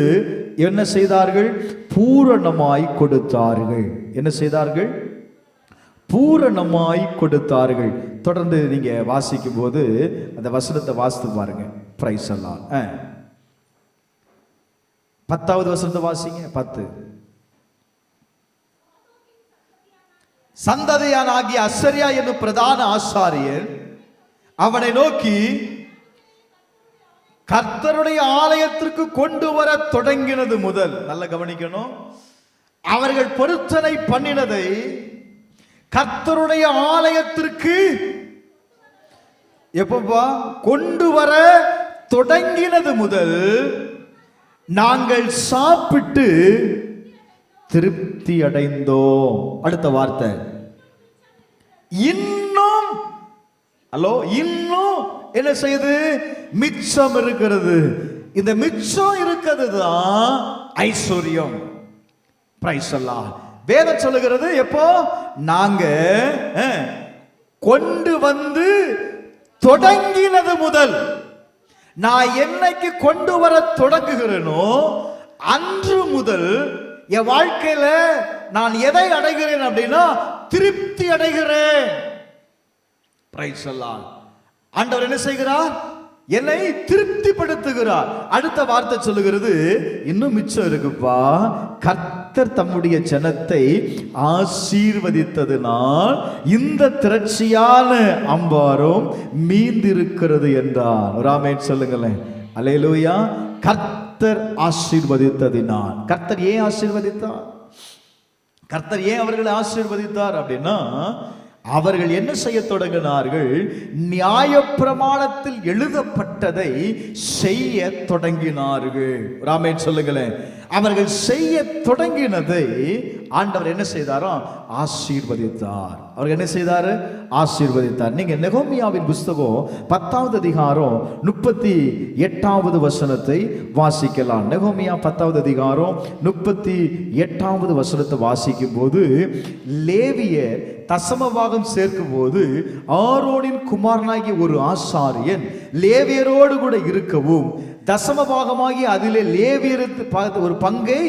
என்ன செய்தார்கள்? பூரணமாய் கொடுத்தார்கள். என்ன செய்தார்கள்? பூரணமாய் கொடுத்தார்கள். தொடர்ந்து நீங்க வாசிக்கும் போது அந்த வசனத்தை வாசித்து பாருங்க. பிரைஸ் எல்லாம் 10வது வசனத்தை வாசிங்க. 10. சந்ததியானாகிய அசரியா என்னும் பிரதான ஆசாரியர் அவனை நோக்கி, கர்த்தருடைய ஆலயத்திற்கு கொண்டு வர தொடங்கினது முதல், நல்ல கவனிக்கணும், அவர்கள் பொருத்தனை பண்ணினதை கர்த்தருடைய ஆலயத்திற்கு எப்பப்பா கொண்டு வர தொடங்கினது முதல் நாங்கள் சாப்பிட்டு திருப்தி அடைந்தோம். அடுத்த வார்த்தை, இன்னும் இன்னும் என்ன செய்யுது? மிச்சம் இருக்கிறது. இந்த மிச்சம் இருக்கிறது தான் ஐஸ்வர்யம். பிரைஸ் எல்லாம் வேதம் சொல்லுகிறது. எப்போ? நாங்க கொண்டு வந்து தொடங்கினது முதல். நான் என்னைக்கு கொண்டு வர தொடங்குகிறேனோ அன்று முதல் என் வாழ்க்கையில நான் எதை அடைகிறேன் அப்படின்னா திருப்தி அடைகிறேன். பிரைஸ் எல்லாம் ஆண்டவர் என்ன செய்கிறார்? என்னை திருப்திப்படுத்துகிறார். அடுத்த வார்த்தை சொல்லுகிறது, இன்னும் மிச்சம் இருக்குப்பா. கர்த்தர் தம்முடைய ஜனத்தை ஆசீர்வதித்ததினால் இந்த திரட்சியான அம்பாரம் மீந்திருக்கிறது என்றார். ராமேன் சொல்லுங்களேன். அல்லேலூயா. கர்த்தர் ஆசீர்வதித்ததினால். கர்த்தர் ஏன் ஆசீர்வதித்தார்? கர்த்தர் ஏன் அவர்களை ஆசீர்வதித்தார் அப்படின்னா, அவர்கள் என்ன செய்ய தொடங்கினார்கள்? நியாயப்பிரமாணத்தில் எழுதப்பட்டதை செய்ய தொடங்கினார்கள். ராமேன் சொல்லுங்களேன். அவர்கள் செய்ய தொடங்கினதை ஆண்டவர் என்ன செய்தாரோ ஆசீர்வதித்தார். அவர்கள் என்ன செய்தாரு? ஆசீர்வதித்தார். நீங்க நெகோமியாவின் புஸ்தகம் 10வது அதிகாரம் 38வது வசனத்தை வாசிக்கலாம். நெகோமியா 10வது அதிகாரம் 38வது வசனத்தை வாசிக்கும் போது, லேவியர் தசமபாகம் சேர்க்கும் போது ஆரோனின் குமாரனாகிய ஒரு ஆசாரியன் லேவியரோடு கூட இருக்கவும், தசமபாகமாகி அதிலே லேவியருக்கு ஒரு பங்கை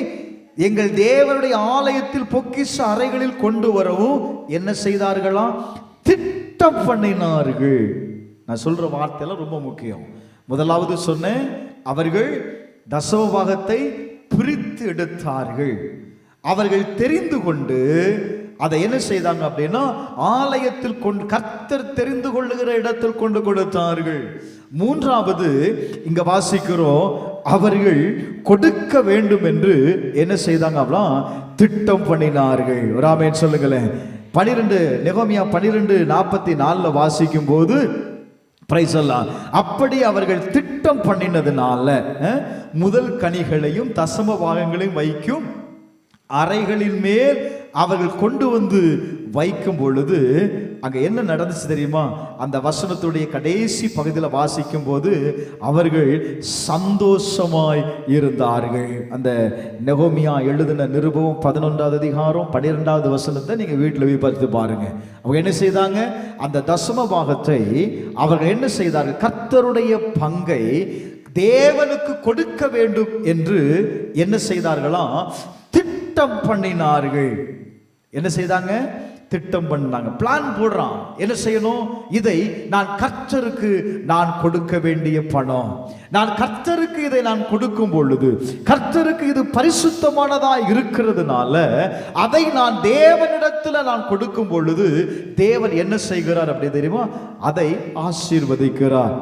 எங்கள் தேவனுடைய ஆலயத்தில் பொக்கிஷ அறைகளில் கொண்டு வரவும் என்ன செய்தார்களாம்? திட்டம் பண்ணினார்கள். நான் சொல்ற வார்த்தையெல்லாம் ரொம்ப முக்கியம். முதலாவது சொன்னேன், அவர்கள் தசமபாகத்தை பிரித்து எடுத்தார்கள். அவர்கள் தெரிந்து கொண்டு அதை என்ன செய்தாங்க அப்படின்னா ஆலயத்தில் கொண்டு, கர்த்தர் தெரிந்து கொள்ளுகிற இடத்தில் கொண்டு கொடுத்தார்கள். மூன்றாவது இங்க வாசிக்கிறோம், அவர்கள் கொடுக்க வேண்டும் என்று என்ன செய்தாங்க அப்படின்னா திட்டம் பண்ணினார்கள். ஒரு ஆமென் சொல்லுங்களேன். 12 நெகோமியா 12:44 வாசிக்கும் போது பிரைஸ் எல்லாம், அப்படி அவர்கள் திட்டம் பண்ணினதுனால முதல் கனிகளையும் தசம பாகங்களையும் வைக்கும் அறைகளின் மேல் அவர்கள் கொண்டு வந்து வைக்கும் பொழுது அங்க என்ன நடந்துச்சு தெரியுமா? அந்த வசனத்துடைய கடைசி பகுதியில் வாசிக்கும் போது அவர்கள் சந்தோஷமாய் இருந்தார்கள். அந்த நெகோமியா எழுதின நிருபம் 11வது அதிகாரம் 12வது வசனத்தை நீங்க வீட்டில் போய் பார்த்து பாருங்க. அவங்க என்ன செய்தாங்க? அந்த தசம பாகத்தை அவர்கள் என்ன செய்தார்கள்? கர்த்தருடைய பங்கை தேவனுக்கு கொடுக்க வேண்டும் என்று என்ன செய்தார்களாம்? திட்டம் பண்ணினார்கள். என்ன செய்தாங்க? திட்டம் பண்ணாங்க. பிளான் போடுறான். என்ன செய்யணும்? இதை நான் கர்த்தருக்கு நான் கொடுக்க வேண்டிய பணம், நான் கர்த்தருக்கு இதை நான் கொடுக்கும் பொழுது கர்த்தருக்கு இது பரிசுத்தமானதா இருக்கிறதுனால அதை நான் தேவனிடத்தில் நான் கொடுக்கும் பொழுது தேவன் என்ன செய்கிறார் அப்படி தெரியுமா? அதை ஆசீர்வதிக்கிறார்.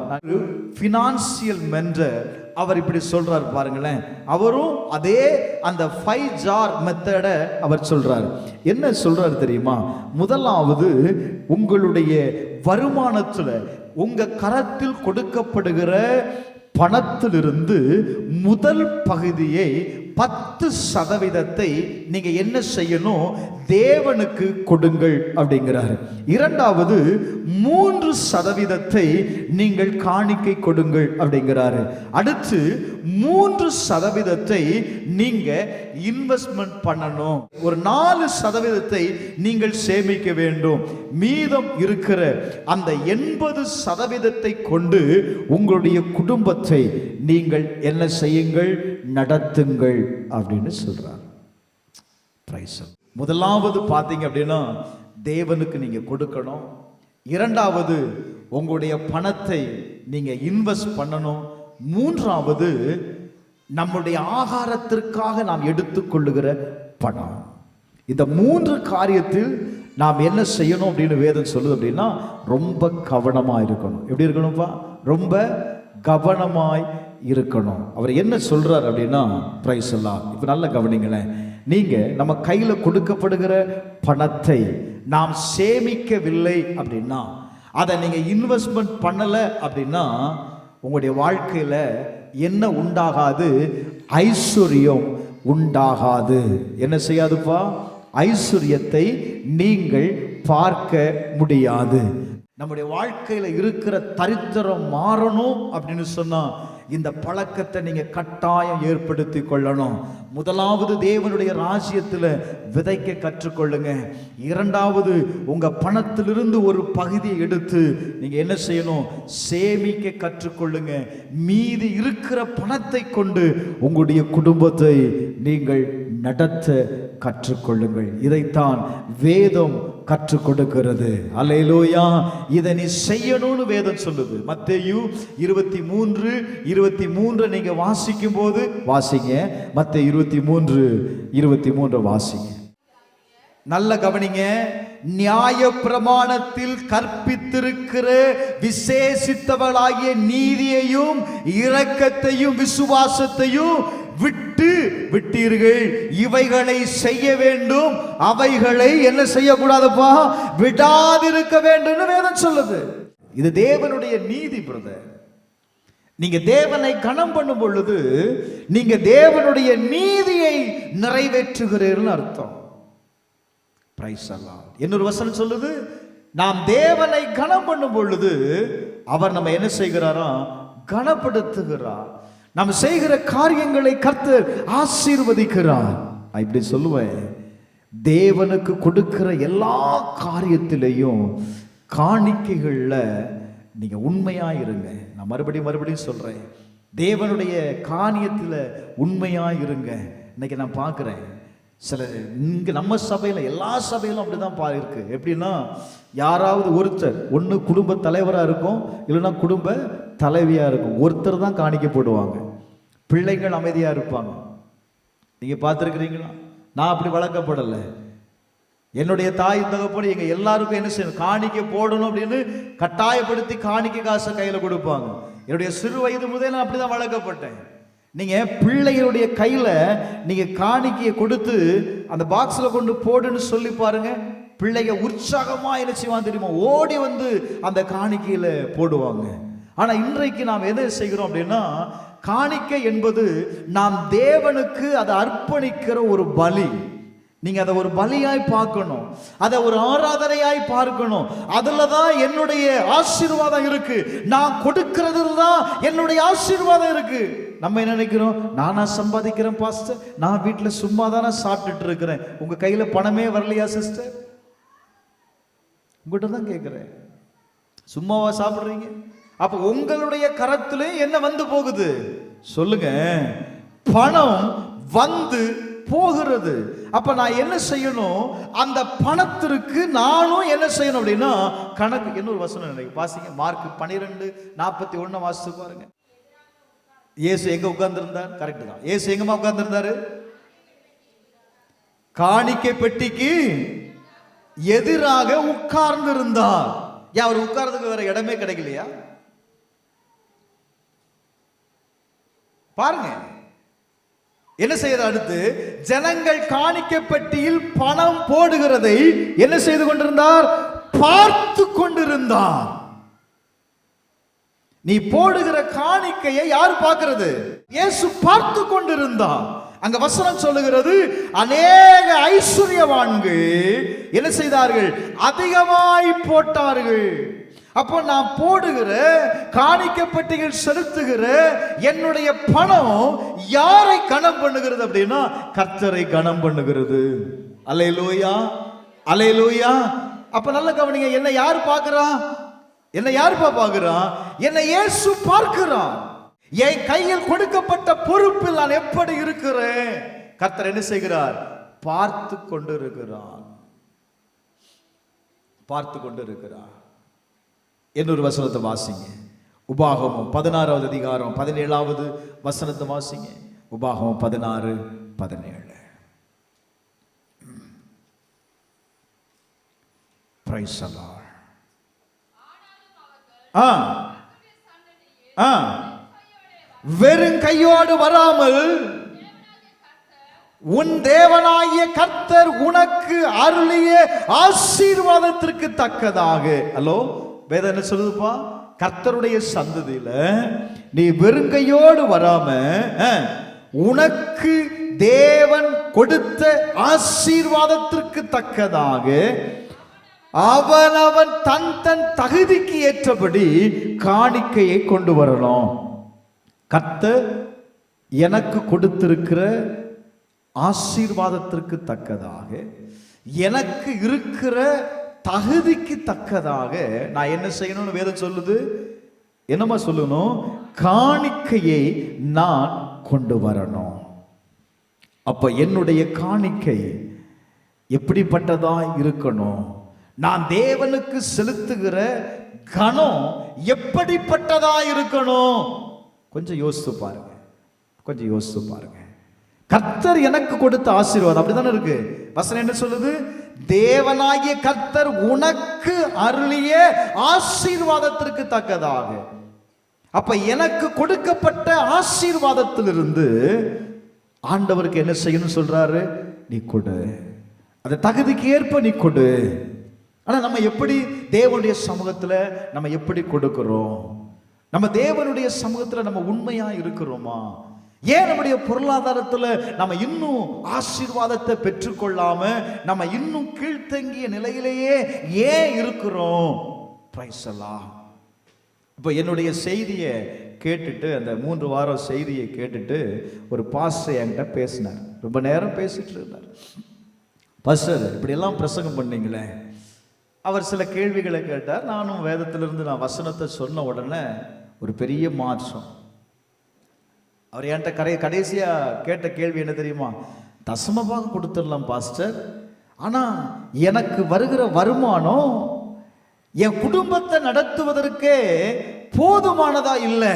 ஃபினான்சியல் மென்டர் அவர் இப்படி சொல்றார் பாருங்களேன். அவரும் அதே அந்த 5 ஜார் மெத்தட அவர் சொல்றார். என்ன சொல்றாரு தெரியுமா? முதலாவது, உங்களுடைய வருமானத்துல உங்க கரத்தில் கொடுக்கப்படுகிற பணத்திலிருந்து முதல் பகுதியை 10% நீங்க என்ன செய்யணும்? தேவனுக்கு கொடுங்கள் அப்படிங்கிறார். இரண்டாவது, 3% நீங்கள் காணிக்கை கொடுங்கள் அப்படிங்கிறாரு. அடுத்து 3% நீங்க இன்வெஸ்ட்மெண்ட் பண்ணணும். ஒரு 4% நீங்கள் சேமிக்க வேண்டும். மீதம் இருக்கிற அந்த 80% கொண்டு உங்களுடைய குடும்பத்தை நீங்கள் என்ன செய்யுங்கள்? நடத்துங்கள் அப்படின்னு சொல்றார். முதலாவது பார்த்தீங்க அப்படின்னா தேவனுக்கு நீங்க கொடுக்கணும். இரண்டாவது, உங்களுடைய பணத்தை நீங்க இன்வெஸ்ட் பண்ணணும். மூன்றாவது நம்முடைய ஆகாரத்திற்காக நாம் எடுத்துக்கொள்ளுகிற பணம். இந்த மூன்று காரியத்தில் நாம் என்ன செய்யணும் அப்படின்னு வேதம் சொல்லுது அப்படின்னா, ரொம்ப கவனமா இருக்கணும். எப்படி இருக்கணும்ப்பா? ரொம்ப கவனமாய் இருக்கணும். அவர் என்ன சொல்றார் அப்படின்னா, பிரைஸ் எல்லாம் இப்ப நல்ல கவனிங்களேன். நீங்க நம்ம கையில கொடுக்கப்படுகிற பணத்தை நாம் சேமிக்கவில்லை அப்படின்னா, அதை நீங்க இன்வெஸ்ட்மெண்ட் பண்ணல அப்படின்னா, உங்களுடைய வாழ்க்கையில என்ன உண்டாகாது? ஐஸ்வர்யம் உண்டாகாது. என்ன செய்யாதுப்பா? ஐஸ்வர்யத்தை நீங்கள் பார்க்க முடியாது. நம்முடைய வாழ்க்கையில இருக்கிற தரித்திரம் மாறணும் அப்படின்னு சொன்னா, இந்த பழக்கத்தை நீங்க கட்டாயம் ஏற்படுத்தி கொள்ளணும். முதலாவது தேவனுடைய ராஜ்யத்தில் விதைக்க கற்றுக்கொள்ளுங்க. இரண்டாவது, உங்க பணத்திலிருந்து ஒரு பகுதியை எடுத்து நீங்க என்ன செய்யணும்? சேமிக்க கற்றுக்கொள்ளுங்க. மீதி இருக்கிற பணத்தை கொண்டு உங்களுடைய குடும்பத்தை நீங்கள் நடத்த கற்றுக்கொள்ளுங்கள். இதைத்தான் வேதம் கற்றுக் கொடுக்கிறது. அல்லேலூயா. இதை நீ செய்யணும்னு வேதம் சொல்லுது. மத்தேயு 23:23 நீங்க வாசிக்கும் போது வாசிங்க. மத்தேயு 23:23 வாசிங்க. நல்ல கவனிங்க. நியாய பிரமாணத்தில் கற்பித்திருக்கிற விசேஷித்தவளாகிய நீதியையும் இரக்கத்தையும் விசுவாசத்தையும் விட்டீர்கள். இவைகளை செய்ய வேண்டும், அவைகளை என்ன செய்யக்கூடாதுப்பா? விடாதிருக்க வேண்டும் வேதம் சொல்லுது. இது தேவனுடைய நீதி பிரதர். நீங்க தேவனை கனம் பண்ணும் பொழுது நீங்க தேவனுடைய நீதியை நிறைவேற்றுகிறீர்கள் அர்த்தம். பிரைஸ் அல்லாஹ். இன்னொரு வசனம் சொல்லுது, நாம் தேவனை கனம் பண்ணும் பொழுது அவர் நம்ம என்ன செய்கிறாரா? கனப்படுத்துகிறார். நாம் செய்கிற காரியங்களை கர்த்தர் ஆசீர்வதிக்கிறார். இப்படி சொல்லுவேன், தேவனுக்கு கொடுக்கிற எல்லா காரியத்திலையும் காணிக்கைகள்ல நீங்க உண்மையா இருங்க. நான் மறுபடியும் சொல்றேன், தேவனுடைய காரியத்துல உண்மையா இருங்க. இன்னைக்கு நான் பார்க்கிறேன் சில இங்க நம்ம சபையில, எல்லா சபையிலும் அப்படிதான் இருக்கு. எப்படின்னா, யாராவது ஒருத்தர் ஒன்று குடும்ப தலைவராக இருக்கும், இல்லைன்னா குடும்ப தலைவியா இருக்கும். ஒருத்தர் தான் காணிக்க போடுவாங்க. பிள்ளைகள் அமைதியா இருப்பாங்க. நீங்க பார்த்துருக்கிறீங்களா? நான் அப்படி வளர்க்கப்படலை. என்னுடைய தாய் தகப்பன் எங்க எல்லாருக்கும் என்ன செய்யணும்? காணிக்க போடணும் அப்படின்னு கட்டாயப்படுத்தி காணிக்க காசை கையில கொடுப்பாங்க. என்னுடைய சிறு வயது முதல் நான் அப்படிதான் வளர்க்கப்பட்டேன். நீங்க பிள்ளைகளுடைய கையில நீங்க காணிக்கையை கொடுத்து அந்த பாக்ஸ்ல கொண்டு போடுன்னு சொல்லி பாருங்க. பிள்ளைங்க உற்சாகமா என்ன செய்வாங்க தெரியுமா? ஓடி வந்து அந்த காணிக்கையில போடுவாங்க. ஆனா இன்றைக்கு நாம் எதை செய்கிறோம் அப்படின்னா, காணிக்கை என்பது நாம் தேவனுக்கு அதை அர்ப்பணிக்கிற ஒரு பலி. நீங்க அதை ஒரு பலியாய் பார்க்கணும், அதை ஒரு ஆராதனையாய் பார்க்கணும். அதுல தான் என்னுடைய ஆசீர்வாதம் இருக்கு. நான் கொடுக்கிறதுல தான் என்னுடைய ஆசீர்வாதம் இருக்கு. நம்ம என்ன நினைக்கிறோம்? நானா சம்பாதிக்கிறேன் பாஸ்டர், நான் வீட்டுல சும்மா தானே சாப்பிட்டுட்டு இருக்கிறேன். உங்க கையில பணமே வரலையா சிஸ்டர்? உங்ககிட்ட தான் கேட்கிறேன், சும்மாவா சாப்பிடுறீங்க? அப்ப உங்களுடைய கரத்திலே என்ன வந்து போகுது சொல்லுங்க? பணம் வந்து போகிறது. அப்ப நான் என்ன செய்யணும்? அந்த பணத்திற்கு நானும் என்ன செய்யணும் அப்படின்னா கணக்கு. இன்னொரு வசனம் வாசிங்க, மார்க் 12:41 வாசித்து பாருங்க. இயேசு எங்க உட்கார்ந்து இருந்தார்? கரெக்ட் தான். இயேசு எங்கமா உட்கார்ந்து இருந்தாரு? காணிக்கை பெட்டிக்கு எதிராக உட்கார்ந்து இருந்தார். ஏன் அவர் உட்கார்றதுக்கு வேற இடமே கிடைக்கலையா? பாருங்க என்ன செய்யறது. அடுத்து ஜனங்கள் காணிக்கை பெட்டியில் பணம் போடுகிறதை என்ன செய்து கொண்டிருந்தார்? பார்த்து கொண்டிருந்தார். நீ போடுகிற காணிக்கையை யார் பார்க்கிறது? இயேசு பார்த்து கொண்டிருந்தார். அங்க வசனம் சொல்லுகிறது, அநேக ஐஸ்வர்யவான்கள் என்ன செய்தார்கள்? அதிகமாய் போட்டார்கள். அப்போ நான் போடுகிற காணிக்கப்பட்டிகள் செலுத்துகிற என்னுடைய பணம் யாரை கனம் பண்ணுகிறது அப்படின்னா கர்த்தரை கனம் பண்ணுகிறது. அல்லேலூயா, அல்லேலூயா. அப்ப நல்ல கவனிங்க, என்ன யார் பார்க்கிறான்? என்ன யாருப்பா பார்க்கிறான்? என்னை இயேசு பார்க்கிறான். என் கையில் கொடுக்கப்பட்ட பொறுப்பில் நான் எப்படி இருக்கிறேன் கர்த்தர் என்ன செய்கிறார்? பார்த்து கொண்டு இருக்கிறார், பார்த்து கொண்டு இருக்கிறார். இன்னொரு வசனத்தை வாசிங்க. உபாகமம் 16வது அதிகாரம் 17வது வசனத்தை வாசிங்க. உபாகமம் 16:17. Praise the Lord. வெறும் கையோடு வராமல் உன் தேவனாகிய கர்த்தர் உனக்கு அருளிய ஆசீர்வாதத்திற்கு தக்கதாக. ஹலோ, வேதம் என்ன சொல்லுதுப்பா? கர்த்தருடைய சந்ததியில நீ வெறுங்கையோடு வராம உனக்கு தேவன் கொடுத்த ஆசீர்வாதத்திற்கு தக்கதாக அவனவன் தன் தன் தகுதிக்கு ஏற்றபடி காணிக்கையை கொண்டு வரணும். கர்த்தர் எனக்கு கொடுத்திருக்கிற ஆசீர்வாதத்திற்கு தக்கதாக, எனக்கு இருக்கிற தகுதிக்கு தக்கதாக நான் என்ன செய்யணும்னு வேதம் சொல்லுது. என்னமா சொல்லணும்? காணிக்கையை நான் கொண்டு வரணும். அப்ப என்னுடைய காணிக்கை எப்படிப்பட்டதா இருக்கணும்? நான் தேவனுக்கு செலுத்துகிற கணம் எப்படிப்பட்டதா இருக்கணும்? கொஞ்சம் யோசித்து பாருங்க, கொஞ்சம் யோசித்து பாருங்க. கர்த்தர் எனக்கு கொடுத்த ஆசீர்வாதம் அப்படித்தானே இருக்கு. வசனம் என்ன சொல்லுது? தேவனாகிய கர்த்தர் உனக்கு அருளிய ஆசீர்வாதத்திற்கு தக்கதாக. அப்ப எனக்கு கொடுக்கப்பட்ட ஆசீர்வாதத்திலிருந்து ஆண்டவருக்கு என்ன செய்யணும் சொல்றாரு? நீ கொடு, அந்த தகுதிக்கு ஏற்ப நீ கொடு. ஆனா நம்ம எப்படி தேவனுடைய சமூகத்துல நம்ம எப்படி கொடுக்கிறோம்? நம்ம தேவனுடைய சமூகத்துல நம்ம உண்மையா இருக்கிறோமா? ஏன் நம்முடைய பொருளாதாரத்துல நம்ம இன்னும் ஆசீர்வாதத்தை பெற்றுக்கொள்ளாம நம்ம இன்னும் கீழ்த்தங்கிய நிலையிலேயே ஏன் இருக்கிறோம்? பிரைஸ் எல்லாம். இப்போ என்னுடைய செய்தியை கேட்டுட்டு, அந்த 3 வாரம் செய்தியை கேட்டுட்டு ஒரு பாஸ்டர் என்கிட்ட பேசினார். ரொம்ப நேரம் பேசிட்டு இருந்தார். பாஸ்டர், இப்படியெல்லாம் பிரசங்கம் பண்ணீங்களே. அவர் சில கேள்விகளை கேட்டார். நானும் வேதத்திலிருந்து நான் வசனத்தை சொன்ன உடனே ஒரு பெரிய மாற்றம். அவர் என்கிட்ட கடைசியா கேட்ட கேள்வி என்ன தெரியுமா? தசமபாகம் கொடுத்துடலாம் பாஸ்டர், ஆனா எனக்கு வருகிற வருமானம் என் குடும்பத்தை நடத்துவதற்கே போதுமானதா இல்லை.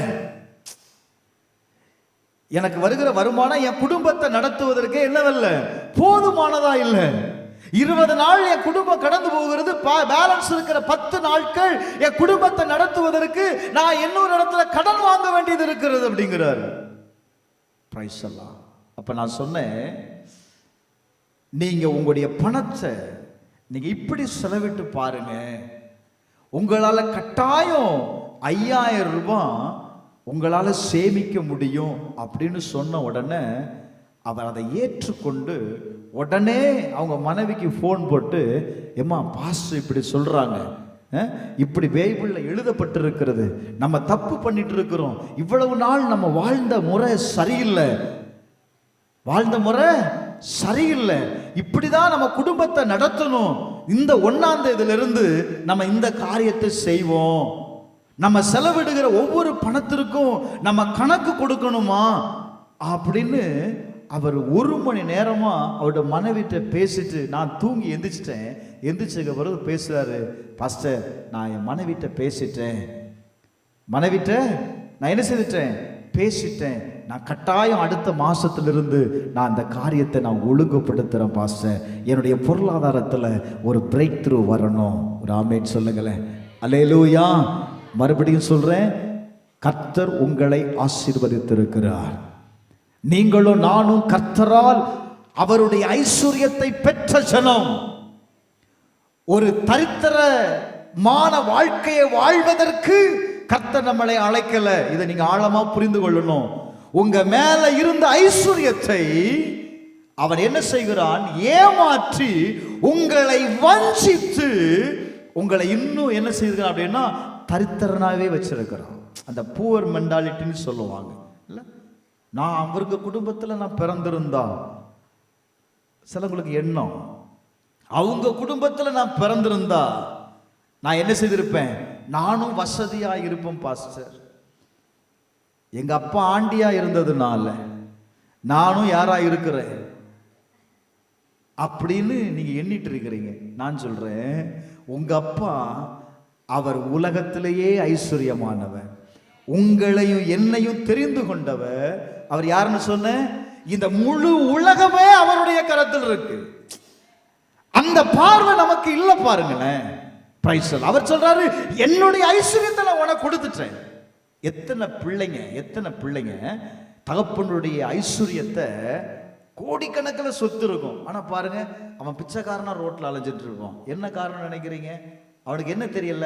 எனக்கு வருகிற வருமானம் என் குடும்பத்தை நடத்துவதற்கே என்னவல்ல, போதுமானதா இல்லை. 20 நாள் என் குடும்பம் கடந்து போகிறது, பேலன்ஸ் இருக்கிற 10 நாட்கள் என் குடும்பத்தை நடத்துவதற்கு நான் இன்னொரு இடத்துல கடன் வாங்க வேண்டியது இருக்கிறது அப்படிங்கிறார். பிரைஸ் எல்லாம். அப்ப நான் சொன்னேன், நீங்க உங்களுடைய பணத்தை நீங்க இப்படி செலவிட்டு பாருங்க, உங்களால கட்டாயம் 5000 ரூபாய் உங்களால சேமிக்க முடியும் அப்படின்னு சொன்ன உடனே அவர் அதை ஏற்றுக்கொண்டு உடனே அவங்க மனைவிக்கு ஃபோன் போட்டு, ஏம்மா பாஸ்டர் இப்படி சொல்றாங்க, இப்படி பைபிள்ல எழுதப்பட்டிருக்கிறது, நம்ம தப்பு பண்ணிட்டு இருக்கிறோம், இவ்வளவு நாள் நம்ம வாழ்ந்த முறை சரியில்லை, வாழ்ந்த முறை சரியில்லை, இப்படிதான் நம்ம குடும்பத்தை நடத்தணும், இந்த 1ஆம் தேதியிலிருந்து நம்ம இந்த காரியத்தை செய்வோம், நம்ம செலவிடுகிற ஒவ்வொரு பணத்திற்கும் நம்ம கணக்கு கொடுக்கணுமா அப்படின்னு அவர் 1 மணி நேரமா அவரோட மனைவிட்ட பேசிட்டு, நான் தூங்கி எந்திரிச்சிட்டேன். எந்திரிச்சதுக்கு பிறகு பேசுறாரு, பாஸ்டர் நான் என் மனைவிட்ட பேசிட்டேன், மனைவிட்ட நான் என்ன செய்துட்டேன், பேசிட்டேன், நான் கட்டாயம் அடுத்த மாசத்திலிருந்து நான் அந்த காரியத்தை நான் ஒழுங்குபடுத்துறேன் பாஸ்டர், என்னுடைய பொருளாதாரத்தில் ஒரு பிரேக் த்ரூ வரணும். ஒரு ஆமென் சொல்லுங்களேன். அல்லேலூயா. மறுபடியும் சொல்றேன், கர்த்தர் உங்களை ஆசீர்வதித்திருக்கிறார். நீங்களும் நானும் கர்த்தரால் அவருடைய ஐஸ்வர்யத்தை பெற்ற ஜனம். ஒரு தரித்திரமான வாழ்க்கையை வாழ்வதற்கு கர்த்தர் நம்மளை அழைக்கல. இதை நீங்க ஆழமா புரிந்து கொள்ளணும். உங்க மேல இருந்த ஐஸ்வர்யத்தை அவன் என்ன செய்கிறான், ஏமாற்றி உங்களை வஞ்சித்து உங்களை இன்னும் என்ன செய்கிறான் அப்படின்னா தரித்திரனாவே வச்சிருக்கிறான். அந்த புவர் மென்டாலிட்டின்னு சொல்லுவாங்க இல்ல. நான் அவருக்கு குடும்பத்தில் நான் பிறந்திருந்தா, சிலங்களுக்கு எண்ணம், அவங்க குடும்பத்தில் நான் பிறந்திருந்தா நான் என்ன செய்திருப்பேன், நானும் வசதியா இருப்பேன் பாஸ்டர், எங்க அப்பா ஆண்டியா இருந்ததுனால நானும் யாரா இருக்கிறேன் அப்படின்னு நீங்க எண்ணிட்டு இருக்கிறீங்க. நான் சொல்றேன், உங்க அப்பா அவர் உலகத்திலேயே ஐஸ்வர்யமானவர், உங்களையும் என்னையும் தெரிந்து கொண்டவர். அவர் யாருன்னு சொன்ன? இந்த முழு உலகமே அவருடைய கரத்தில் இருக்கு. அந்த பார்வை நமக்கு இல்ல பாருங்களேன். அவர் சொல்றாரு, என்னுடைய ஐஸ்வர்யத்தை நான் உனக்கு கொடுத்துட்டேன். எத்தனை பிள்ளைங்க தகப்பனுடைய ஐஸ்வர்யத்தை, கோடிக்கணக்கில் சொத்து இருக்கும், ஆனா பாருங்க அவன் பிச்சைக்காரனா ரோட்ல அலைஞ்சிட்டு இருப்பான். என்ன காரணம் நினைக்கிறீங்க? அவனுக்கு என்ன தெரியல?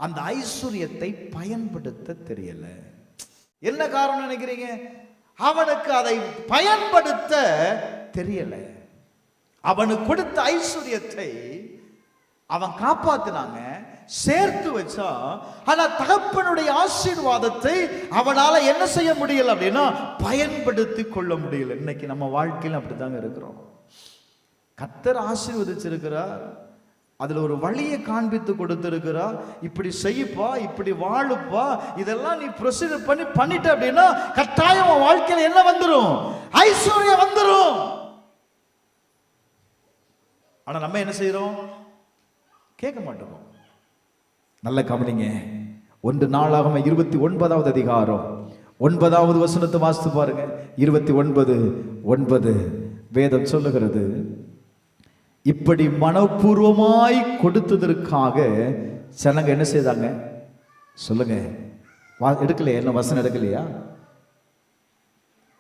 அந்த ஐஸ்வர்யத்தை பயன்படுத்த தெரியல. என்ன காரணம் நினைக்கிறீங்க? அவனுக்கு அதை பயன்படுத்த தெரியல. அவனுக்கு கொடுத்த ஐஸ்வர்யத்தை அவன் காப்பாத்தினாங்க, சேர்த்து வச்சா. ஆனா தகப்பனுடைய ஆசீர்வாதத்தை அவனால என்ன செய்ய முடியல அப்படின்னா பயன்படுத்தி கொள்ள முடியல. இன்னைக்கு நம்ம வாழ்க்கையில் அப்படித்தாங்க இருக்கிறோம். கர்த்தர் ஆசீர்வதிச்சிருக்கிறார், அதுல ஒரு வழியை காண்பித்து கொடுத்திருக்கிறார். இப்படி செய்யப்பா, இப்படி வாழுப்பா, இதெல்லாம் நீ ப்ரொசீஜர் பண்ணிட்ட அப்படின்னா கட்டாயம் உன் வாழ்க்கையில் என்ன வந்துடும்? ஐஸ்வர்யம் வந்துடும். ஆனா நம்ம என்ன செய்யறோம்? கேட்க மாட்டோம். நல்ல கவனிங்க. 1 நாளாகமம் 29வது அதிகாரம் 9வது வசனத்தை வாசித்து பாருங்க. 29:9 வேதம் சொல்லுகிறது, இப்படி மனப்பூர்வமாய் கொடுத்ததற்காக ஜனங்க என்ன செய்தாங்க? சொல்லுங்க, எடுக்கலையா? என்ன வசனம் எடுக்கலையா?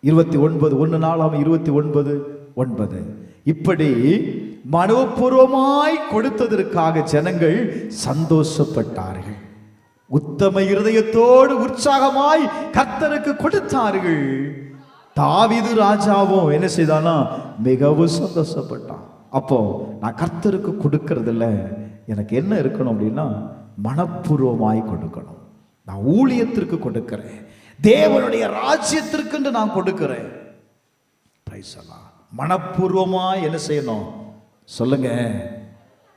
1 நாளாகமம் 29:9 இப்படி மனப்பூர்வமாய் கொடுத்ததற்காக ஜனங்கள் சந்தோஷப்பட்டார்கள், உத்தம இருதயத்தோடு உற்சாகமாய் கர்த்தருக்கு கொடுத்தார்கள். தாவீது ராஜாவும் என்ன செய்தானா? மிகவும் சந்தோஷப்பட்டான். அப்போ நான் கர்த்தருக்கு கொடுக்கறதில்ல, எனக்கு என்ன இருக்கணும் அப்படின்னா மனப்பூர்வமாய் கொடுக்கணும். நான் ஊழியத்திற்கு கொடுக்கிறேன், தேவனுடைய ராஜ்யத்திற்கு நான் கொடுக்கிறேன். மனப்பூர்வமாய் என்ன செய்யணும்? சொல்லுங்க.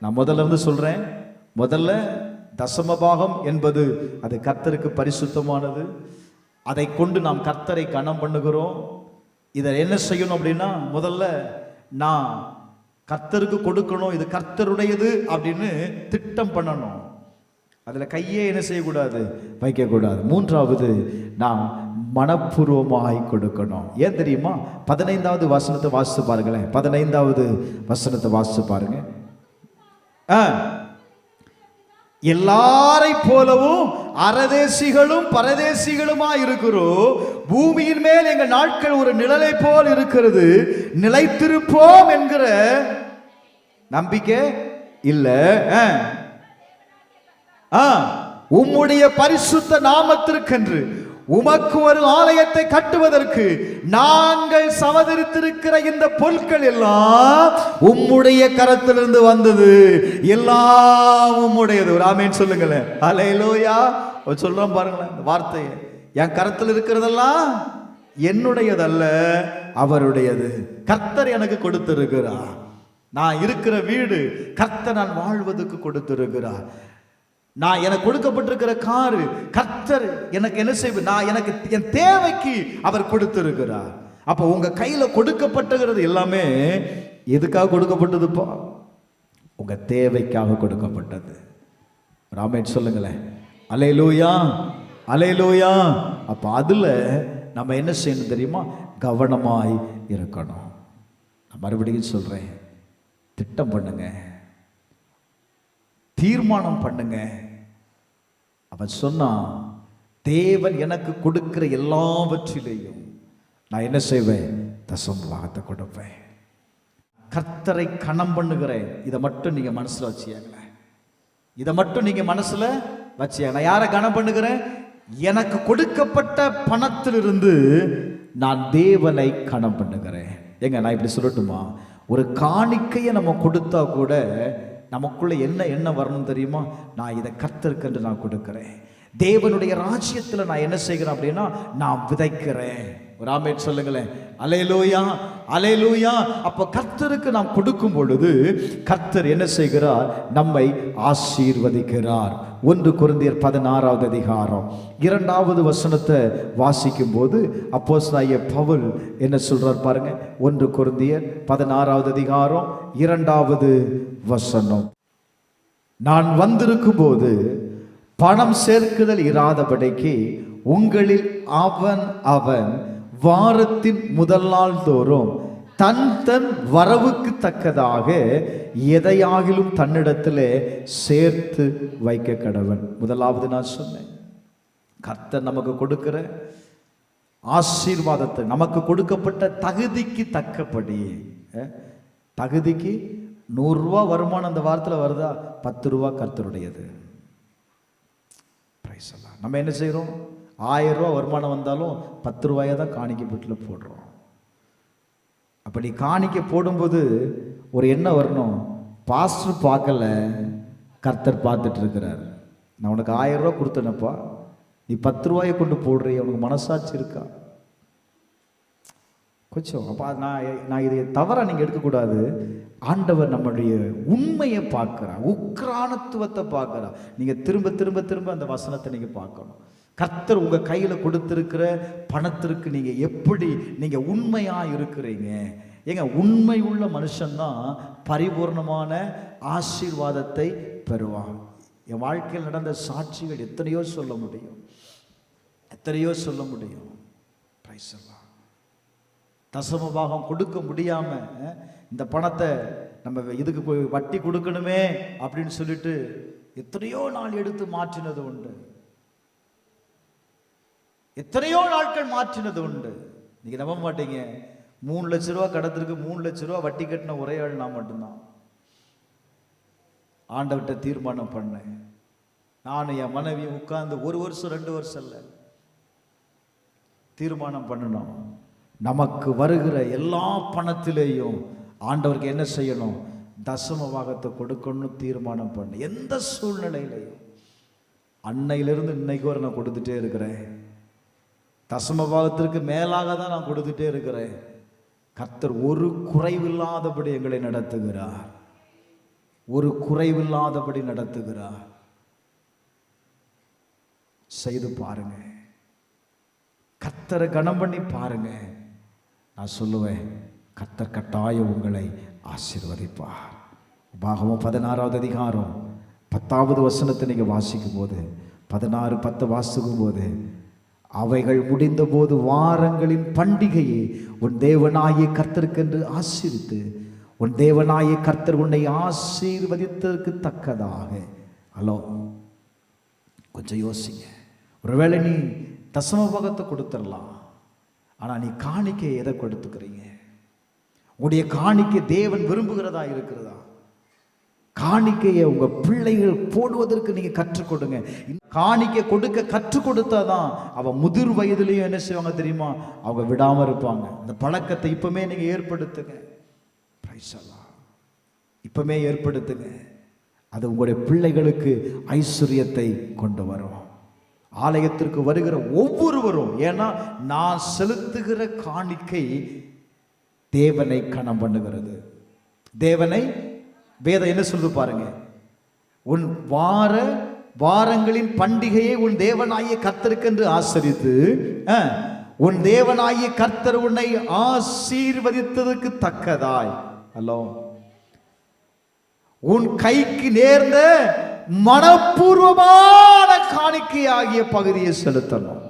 நான் முதல்ல இருந்து சொல்றேன். முதல்ல தசமபாகம் என்பது அது கர்த்தருக்கு பரிசுத்தமானது. அதை கொண்டு நாம் கர்த்தரை கனம் பண்ணுகிறோம். இதை என்ன செய்யணும் அப்படின்னா முதல்ல நான் கர்த்தருக்கு கொடுக்கணும், இது கர்த்தருடையது அப்படின்னு திட்டம் பண்ணணும். அதுல கையே என்ன செய்யக்கூடாது? வைக்கக்கூடாது. 3வது நாம் மனப்பூர்வமாய் கொடுக்கணும். ஏன் தெரியுமா? 15வது வசனத்தை வாசித்து பாருங்களேன். 15வது வசனத்தை வாசித்து பாருங்க. எல்லாரை போலவும் அரதேசிகளும் பரதேசிகளுமா இருக்கிறோம், பூமியின் மேல் எங்கள் நாட்கள் ஒரு நிழலை போல் இருக்கிறது, நிலைத்திருப்போம் என்கிற நம்பிக்கை இல்ல. உம்முடைய பரிசுத்த நாமத்திற்கென்று உமக்கு ஒரு ஆலயத்தை கட்டுவதற்கு நாங்கள் சமதரித்திருக்கிற இந்த பொருட்கள் எல்லாம் உம்முடைய கரத்திலிருந்து வந்தது, எல்லாம் உம்முடையது. ஒரு ஆமேன் சொல்லுங்களேன். அல்லேலூயா. சொல்றோம் பாருங்களேன் இந்த வார்த்தையை. என் கரத்தில் இருக்கிறதெல்லாம் என்னுடையதல்ல, அவருடையது. கர்த்தர் எனக்கு கொடுத்திருக்கிறார். நான் இருக்கிற வீடு கர்த்தர் நான் வாழ்வதற்கு கொடுத்திருக்கிறார். நான் எனக்கு கொடுக்கப்பட்டிருக்கிற காரு கர்த்தர் எனக்கு என்ன செய்வது? நான் எனக்கு என் தேவைக்கு அவர் கொடுத்திருக்கிறார். அப்ப உங்க கையில கொடுக்கப்பட்டிருக்கிறது எல்லாமே எதுக்காக கொடுக்கப்பட்டதுப்பா? உங்க தேவைக்காக கொடுக்கப்பட்டது. ராமேட் சொல்லுங்களேன். அல்லேலூயா, அல்லேலூயா. அப்ப அதுல நம்ம என்ன செய்யணும் தெரியுமா? கவனமாய் இருக்கணும். நான் மறுபடியும் சொல்றேன், திட்டம் பண்ணுங்க, தீர்மானம் பண்ணுங்க. அவன் சொன்னான், தேவன் எனக்கு கொடுக்கிற எல்லாவற்றிலேயும் நான் என்ன செய்வேன்? தசமபாகத்தை கொடுப்பேன். கர்த்தரை கனம் பண்ணுகிறேன். இதை மட்டும் நீங்க மனசுல வச்சியாங்களேன். இதை மட்டும் நீங்க மனசுல வச்சியா. நான் யாரை கனம் பண்ணுகிறேன்? எனக்கு கொடுக்கப்பட்ட பணத்திலிருந்து நான் தேவனை கனம் பண்ணுகிறேன். எங்க நான் இப்படி சொல்லட்டுமா? ஒரு காணிக்கையை நம்ம கொடுத்தா கூட நமக்குள்ள என்ன வரணும் தெரியுமா? நான் இதை கர்த்தருக்கு என்று நான் கொடுக்கிறேன். தேவனுடைய ராஜ்யத்தில் நான் என்ன செய்கிறேன் அப்படின்னா நான் விதைக்கிறேன். ஒரு ஆமென் சொல்லுங்களேன். அல்லேலூயா, அல்லேலூயா. அப்ப கர்த்தருக்கு நாம் கொடுக்கும் பொழுது கர்த்தர் என்ன செய்கிறார்? நம்மை ஆசீர்வதிக்கிறார். 1 கொரிந்தியர் 16வது அதிகாரம் 2வது வசனத்தை வாசிக்கும் போது அப்போஸ்தலனாகிய பவுல் என்ன சொல்றார் பாருங்க. 1 கொரிந்தியர் 16வது அதிகாரம் 2வது வசனம். நான் வந்திருக்கும் போது பணம் சேர்க்குதல் இராதபடிக்கு உங்களில் அவன் அவன் வாரத்தின் முதல் நாள் தோறும் தன் தன் வரவுக்கு தக்கதாக எதையாகிலும் தன்னிடத்திலே சேர்த்து வைக்க கடவன். முதலாவது நான் சொன்னேன், கர்த்தர் நமக்கு கொடுக்கிற ஆசீர்வாதத்தை, நமக்கு கொடுக்கப்பட்ட தகுதிக்கு தக்கபடி, தகுதிக்கு 100 ரூபா வருமானம் அந்த வாரத்தில் வருதா, 10 ரூபா கர்த்தருடையது. நம்ம என்ன செய்கிறோம், 1000 ரூபா வருமானம் வந்தாலும் 10 ரூபாயை தான் காணிக்கை வீட்டில் போடுறோம். அப்படி காணிக்கை போடும்போது ஒரு எண்ணம் வரணும், பாஸ்டர் பார்க்கல, கர்த்தர் பார்த்துட்டு இருக்கிறார். நான் உனக்கு 1000 ரூபா கொடுத்தேனப்பா, நீ 10 ரூபாயை கொண்டு போடுறிய, உனக்கு மனசாட்சி இருக்கா? கொஞ்சம் அப்போ நான் இதை தவற நீங்கள் எடுக்கக்கூடாது. ஆண்டவர் நம்முடைய உண்மையை பார்க்குறார், உக்ரானத்துவத்தை பார்க்குறார். நீங்கள் திரும்ப திரும்ப திரும்ப அந்த வசனத்தை நீங்கள் பார்க்கணும். கர்த்தர் உங்கள் கையில் கொடுத்துருக்கிற பணத்திற்கு நீங்கள் எப்படி நீங்கள் உண்மையாக இருக்கிறீங்க. ஏங்க, உண்மை உள்ள மனுஷன்தான் பரிபூர்ணமான ஆசீர்வாதத்தை பெறுவான். என் வாழ்க்கையில் நடந்த சாட்சிகள் எத்தனையோ சொல்ல முடியும், எத்தனையோ சொல்ல முடியும். தசம பாகம் கொடுக்க முடியாம இந்த பணத்தை நம்ம இதுக்கு போய் வட்டி கொடுக்கணுமே அப்படின்னு சொல்லிட்டு எத்தனையோ நாள் எடுத்து மாற்றினது உண்டு, எத்தனையோ நாட்கள் மாற்றினது உண்டு. நீங்க நம்ப மாட்டீங்க, 3 லட்ச ரூபா கடத்திற்கு 3 லட்ச ரூபா வட்டி கட்டின ஒரே ஆள் நான் மட்டும்தான். ஆண்டவர்கிட்ட தீர்மானம் பண்ணேன், நானும் என் மனைவியும் உட்கார்ந்து 1 வருஷம் 2 வருஷம் இல்லை, தீர்மானம் பண்ணணும், நமக்கு வருகிற எல்லா பணத்திலேயும் ஆண்டவருக்கு என்ன செய்யணும், தசம பாகத்தை கொடுக்கணும்னு தீர்மானம் பண்ண. எந்த சூழ்நிலையிலையும் அன்னையிலிருந்து இன்னைக்கு வரை நான் கொடுத்துட்டே இருக்கிறேன். தசம பாகத்திற்கு மேலாக தான் நான் கொடுத்துட்டே இருக்கிறேன். கர்த்தர் ஒரு குறைவில்லாதபடி எங்களை நடத்துகிறார், ஒரு குறைவில்லாதபடி நடத்துகிறார். செய்து பாருங்க, கர்த்தரை கனம் பண்ணி பாருங்க. நான் சொல்லுவேன், கர்த்தர் கட்டாயம் உங்களை ஆசீர்வதிப்பார். உபாகமம் 16வது அதிகாரம் 10வது வசனத்தை நீங்கள் வாசிக்கும் போது, 16:10 வாசிக்கும் போது, அவைகள் முடிந்த போது வாரங்களின் பண்டிகையை உன் தேவனாகிய கர்த்தருக்கென்று ஆசீர்வித்து உன் தேவனாகிய கர்த்தர் உன்னை ஆசீர்வதித்ததற்கு தக்கதாக. ஹலோ, கொஞ்சம் யோசிங்க. ஒருவேளை நீ தசம பாகத்தை கொடுத்துடலாம், ஆனால் நீ காணிக்கையை எதை கொடுத்துக்கிறீங்க? உங்களுடைய காணிக்கை தேவன் விரும்புகிறதா இருக்கிறதா? காணிக்கையை உங்க பிள்ளைகள் போடுவதற்கு நீங்க கற்றுக் கொடுங்க. காணிக்கை கொடுக்க கற்றுக் கொடுத்தாதான் அவன் முதிர் வயதிலையும் என்ன செய்வாங்க தெரியுமா, அவங்க விடாம இருப்பாங்க. அந்த பழக்கத்தை இப்பமே நீங்க ஏற்படுத்துங்க, இப்பமே ஏற்படுத்துங்க. அது உங்களுடைய பிள்ளைகளுக்கு ஐஸ்வர்யத்தை கொண்டு வரும். ஆலயத்திற்கு வருகிற ஒவ்வொருவரும், ஏன்னா நான் செலுத்துகிற காணிக்கை தேவனை கனம் பண்ணுகிறது. தேவனை வேதம் என்ன சொல்லு பாருங்க, உன் வாரங்களின் பண்டிகையை உன் தேவனாகிய கர்த்தருக்கென்று ஆசரித்து உன் தேவனாகிய கர்த்தர் உன்னை ஆசீர்வதித்ததற்கு தக்கதாய். ஹலோ, உன் கைக்கு நேர்ந்த மனப்பூர்வமான காணிக்கை ஆகிய பகுதியை செலுத்தணும்.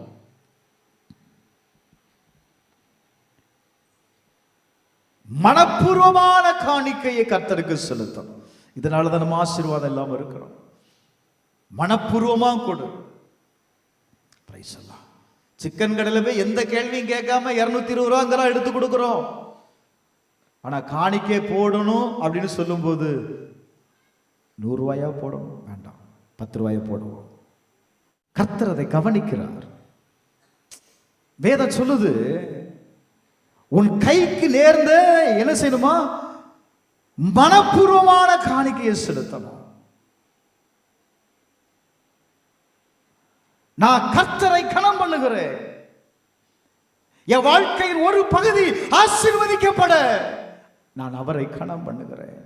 மனப்பூர்வமான காணிக்கையை கர்த்தருக்கு செலுத்தணும். இதனால தான் நம்ம ஆசீர்வாதம் இல்லாம இருக்கிறோம். மனப்பூர்வமா கொடு. சிக்கன் கடையில போய் எந்த கேள்வியும் கேட்காம 220 ரூபாங்கிறா எடுத்து கொடுக்கிறோம். ஆனா காணிக்கை போடணும் அப்படின்னு சொல்லும் போது 100 ரூபாயா போடணும், வேண்டாம் 10 ரூபாயா போடுவோம். கர்த்தர் அதை கவனிக்கிறார். வேதம் சொல்லுது, உன் கைக்கு நேர்ந்த என்ன செய்யணுமா, மனப்பூர்வமான காணிக்கையை செலுத்தணும். நான் கர்த்தரை கனம் பண்ணுகிறேன். என் வாழ்க்கையின் ஒரு பகுதி ஆசீர்வதிக்கப்பட நான் அவரை கனம் பண்ணுகிறேன்.